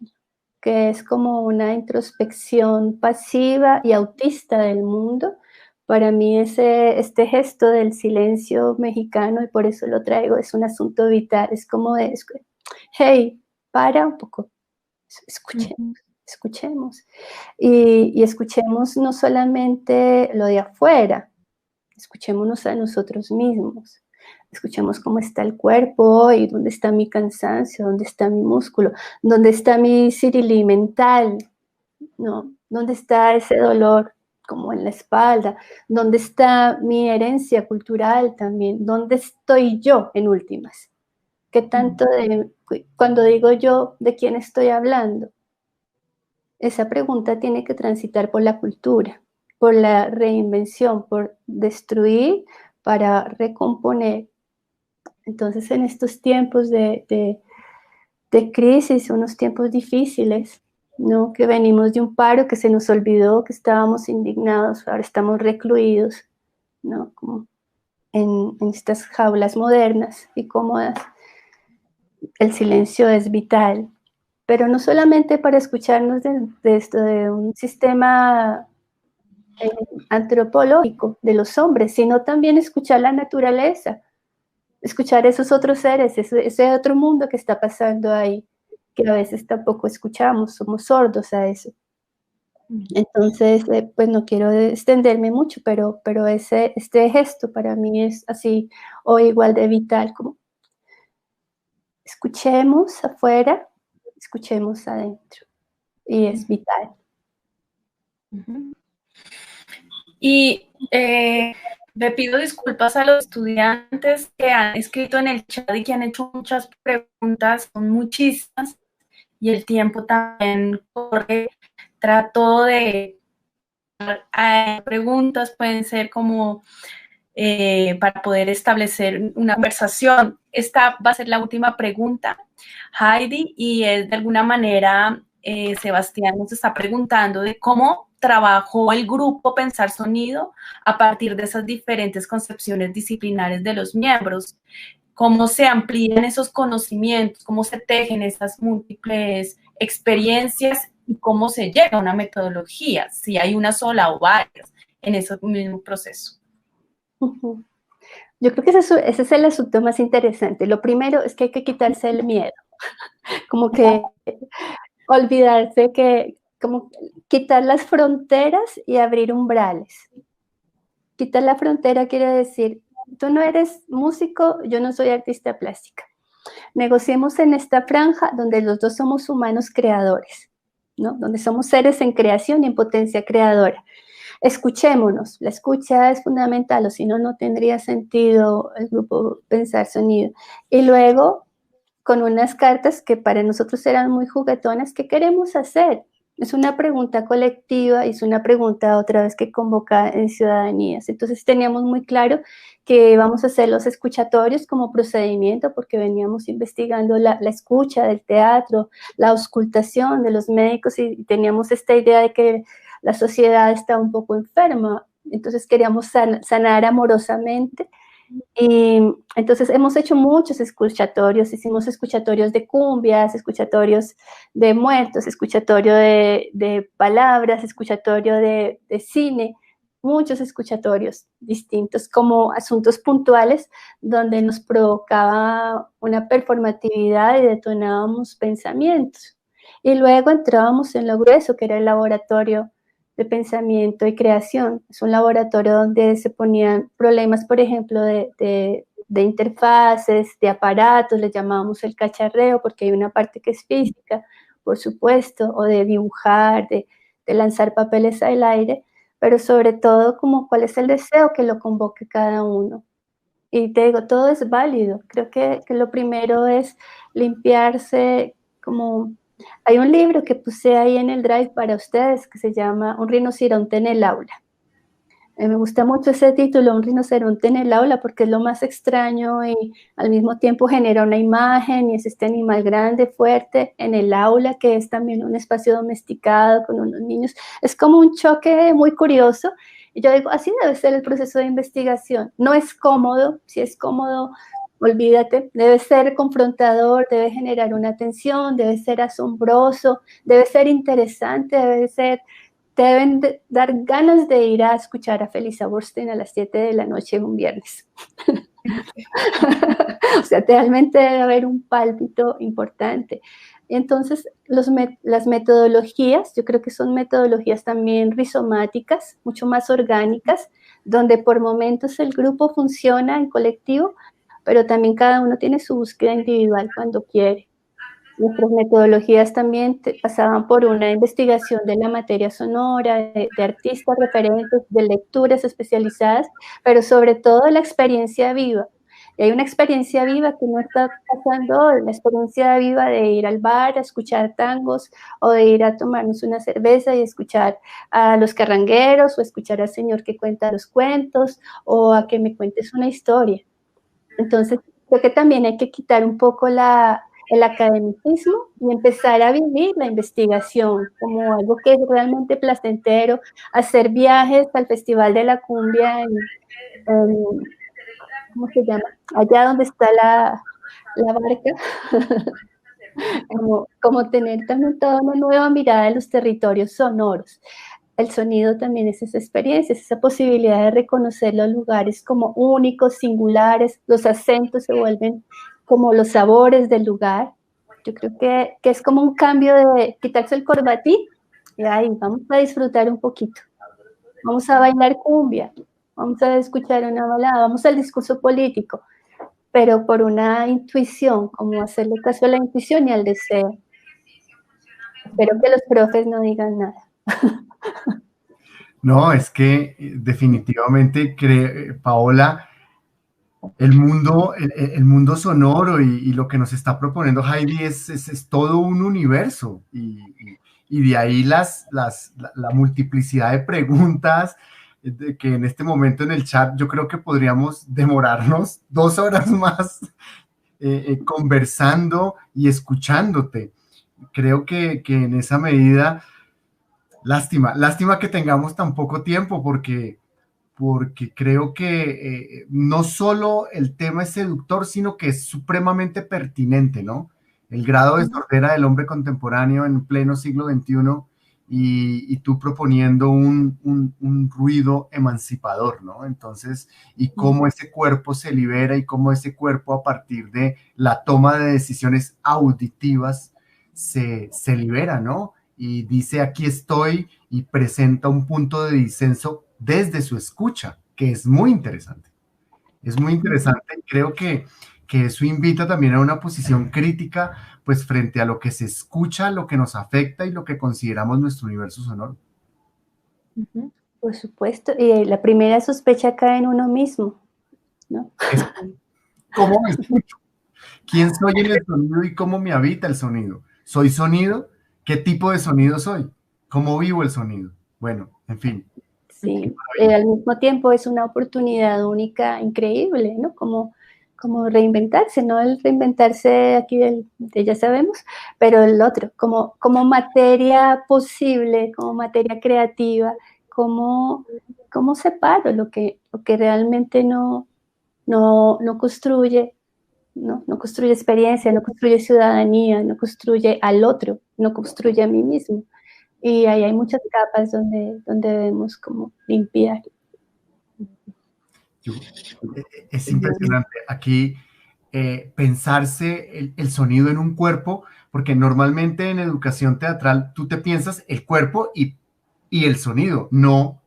que es como una introspección pasiva y autista del mundo, para mí este gesto del silencio mexicano, y por eso lo traigo, es un asunto vital, es como de, hey, para un poco, escuchemos. Y escuchemos no solamente lo de afuera, escuchémonos a nosotros mismos. Escuchemos cómo está el cuerpo hoy, dónde está mi cansancio, dónde está mi músculo, dónde está mi cirili mental, ¿no? ¿Dónde está ese dolor como en la espalda? ¿Dónde está mi herencia cultural también? ¿Dónde estoy yo en últimas? ¿Qué tanto cuando digo yo, de quién estoy hablando? Esa pregunta tiene que transitar por la cultura, por la reinvención, por destruir para recomponer. Entonces, en estos tiempos de crisis, unos tiempos difíciles, ¿no? Que venimos de un paro, que se nos olvidó que estábamos indignados, ahora estamos recluidos, ¿no? Como en estas jaulas modernas y cómodas. El silencio es vital, pero no solamente para escucharnos de un sistema antropológico de los hombres, sino también escuchar la naturaleza, escuchar esos otros seres, ese otro mundo que está pasando ahí, que a veces tampoco escuchamos, somos sordos a eso. Entonces, pues no quiero extenderme mucho, pero este gesto para mí es así o igual de vital, como escuchemos afuera, escuchemos adentro, y es vital. Y Le pido disculpas a los estudiantes que han escrito en el chat y que han hecho muchas preguntas, son muchísimas, y el tiempo también corre. Trato de preguntas, pueden ser como para poder establecer una conversación. Esta va a ser la última pregunta, Heidi, y es de alguna manera, Sebastián nos está preguntando de cómo trabajó el grupo Pensar Sonido a partir de esas diferentes concepciones disciplinares de los miembros, cómo se amplían esos conocimientos, cómo se tejen esas múltiples experiencias y cómo se llega a una metodología, si hay una sola o varias en ese mismo proceso. Yo creo que ese es el asunto más interesante. Lo primero es que hay que quitarse el miedo, como que olvidarse que, como quitar las fronteras y abrir umbrales. Quitar la frontera quiere decir, tú no eres músico, yo no soy artista plástica. Negociemos en esta franja donde los dos somos humanos creadores, ¿no? Donde somos seres en creación y en potencia creadora. Escuchémonos, la escucha es fundamental, o si no, no tendría sentido el grupo Pensar Sonido. Y luego, con unas cartas que para nosotros eran muy juguetonas, ¿qué queremos hacer? Es una pregunta colectiva y es una pregunta otra vez que convoca en ciudadanías. Entonces teníamos muy claro que íbamos a hacer los escuchatorios como procedimiento porque veníamos investigando la escucha del teatro, la auscultación de los médicos y teníamos esta idea de que la sociedad está un poco enferma, entonces queríamos sanar amorosamente. Y entonces hemos hecho muchos escuchatorios, hicimos escuchatorios de cumbias, escuchatorios de muertos, escuchatorio de palabras, escuchatorio de cine, muchos escuchatorios distintos como asuntos puntuales donde nos provocaba una performatividad y detonábamos pensamientos. Y luego entrábamos en lo grueso, que era el laboratorio de pensamiento y creación. Es un laboratorio donde se ponían problemas, por ejemplo, de interfaces, de aparatos, le llamábamos el cacharreo, porque hay una parte que es física, por supuesto, o de dibujar, de lanzar papeles al aire, pero sobre todo como cuál es el deseo que lo convoque cada uno. Y te digo, todo es válido. Creo que lo primero es limpiarse como... Hay un libro que puse ahí en el Drive para ustedes que se llama Un rinoceronte en el aula. Me gusta mucho ese título, Un rinoceronte en el aula, porque es lo más extraño y al mismo tiempo genera una imagen y es este animal grande, fuerte, en el aula, que es también un espacio domesticado con unos niños. Es como un choque muy curioso. Y yo digo, así debe ser el proceso de investigación. No es cómodo, si es cómodo, olvídate, debe ser confrontador, debe generar una tensión, debe ser asombroso, debe ser interesante, te deben dar ganas de ir a escuchar a Felisa Borstein a las 7 de la noche un viernes. O sea, realmente debe haber un pálpito importante. Entonces, las metodologías, yo creo que son metodologías también rizomáticas, mucho más orgánicas, donde por momentos el grupo funciona en colectivo, pero también cada uno tiene su búsqueda individual cuando quiere. Nuestras metodologías también pasaban por una investigación de la materia sonora, de artistas referentes, de lecturas especializadas, pero sobre todo la experiencia viva. Y hay una experiencia viva que no está pasando hoy, la experiencia viva de ir al bar a escuchar tangos o de ir a tomarnos una cerveza y escuchar a los carrangueros o escuchar al señor que cuenta los cuentos o a que me cuentes una historia. Entonces, creo que también hay que quitar un poco el academicismo y empezar a vivir la investigación como algo que es realmente placentero, hacer viajes al Festival de la Cumbia ¿cómo se llama? Allá donde está la barca, como tener también toda una nueva mirada de los territorios sonoros. El sonido también es esa experiencia, es esa posibilidad de reconocer los lugares como únicos, singulares, los acentos se vuelven como los sabores del lugar. Yo creo que es como un cambio de quitarse el corbatín y ahí vamos a disfrutar un poquito. Vamos a bailar cumbia, vamos a escuchar una balada, vamos al discurso político, pero por una intuición, como hacerle caso a la intuición y al deseo. Espero que los profes no digan nada. No, es que definitivamente, Paola, el mundo sonoro y lo que nos está proponiendo Heidi es todo un universo y de ahí la multiplicidad de preguntas que en este momento en el chat yo creo que podríamos demorarnos 2 horas más conversando y escuchándote. Creo que en esa medida, lástima que tengamos tan poco tiempo porque creo que no solo el tema es seductor, sino que es supremamente pertinente, ¿no? El grado de sordera del hombre contemporáneo en pleno siglo XXI y tú proponiendo un ruido emancipador, ¿no? Entonces, y cómo ese cuerpo se libera y cómo ese cuerpo a partir de la toma de decisiones auditivas se libera, ¿no? Y dice, aquí estoy y presenta un punto de disenso desde su escucha, que es muy interesante. Es muy interesante. Creo que eso invita también a una posición crítica, pues frente a lo que se escucha, lo que nos afecta y lo que consideramos nuestro universo sonoro. Por supuesto, y la primera sospecha cae en uno mismo, ¿no? ¿Cómo me escucho? ¿Quién soy en el sonido y cómo me habita el sonido? ¿Soy sonido? ¿Qué tipo de sonido soy? ¿Cómo vivo el sonido? Bueno, en fin. Sí, al mismo tiempo es una oportunidad única, increíble, ¿no? Como reinventarse, no el reinventarse aquí de ya sabemos, pero el otro, como materia posible, como materia creativa, como separo lo que realmente no construye, ¿no? No construye experiencia, no construye ciudadanía, no construye al otro, no construye a mí mismo. Y ahí hay muchas capas donde debemos como limpiar. Es impresionante aquí pensarse el sonido en un cuerpo, porque normalmente en educación teatral tú te piensas el cuerpo y el sonido, no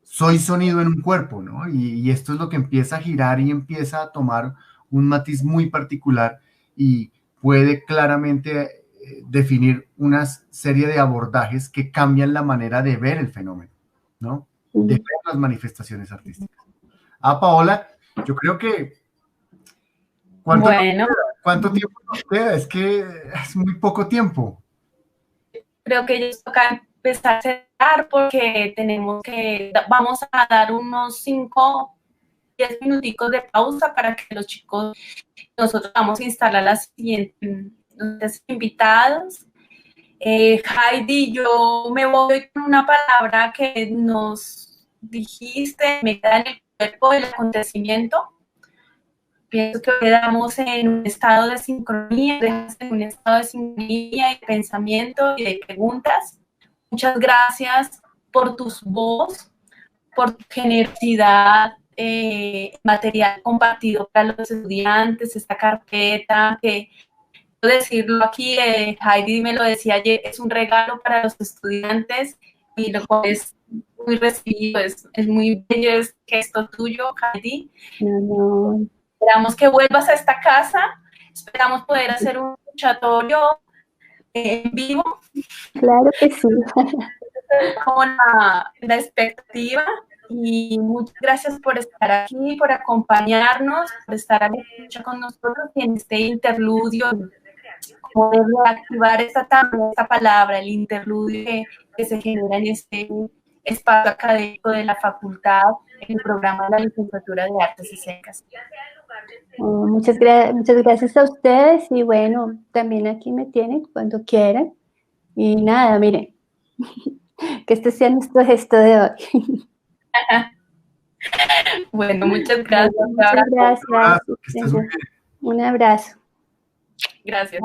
soy sonido en un cuerpo, ¿no? Y esto es lo que empieza a girar y empieza a tomar un matiz muy particular y puede claramente definir una serie de abordajes que cambian la manera de ver el fenómeno, ¿no? De ver las manifestaciones artísticas. Paola, yo creo que ¿cuánto tiempo nos queda? Es que es muy poco tiempo. Creo que ya toca empezar a cerrar porque vamos a dar unos 5, 10 minuticos de pausa para que los chicos, nosotros vamos a instalar a las siguientes invitados. Heidi, yo me voy con una palabra que nos dijiste, me queda en el cuerpo del acontecimiento. Pienso que quedamos en un estado de sincronía, en un estado de sincronía y de pensamiento y de preguntas. Muchas gracias por tus voz, por tu generosidad, material compartido para los estudiantes, esta carpeta que, decirlo aquí, Heidi me lo decía ayer, es un regalo para los estudiantes y lo cual es muy recibido, es muy bello, es gesto tuyo, Heidi. Esperamos que vuelvas a esta casa, esperamos poder hacer un escuchatorio en vivo. Claro que sí. Como la expectativa. Y muchas gracias por estar aquí, por acompañarnos, por estar aquí con nosotros y en este interludio, poder activar esta palabra, el interludio que se genera en este espacio académico de la facultad, en el programa de la licenciatura de Artes Escénicas. Muchas gracias a ustedes y bueno, también aquí me tienen cuando quieran. Y nada, miren, que este sea nuestro gesto de hoy. Bueno, muchas gracias. Muchas gracias. Un abrazo. Gracias.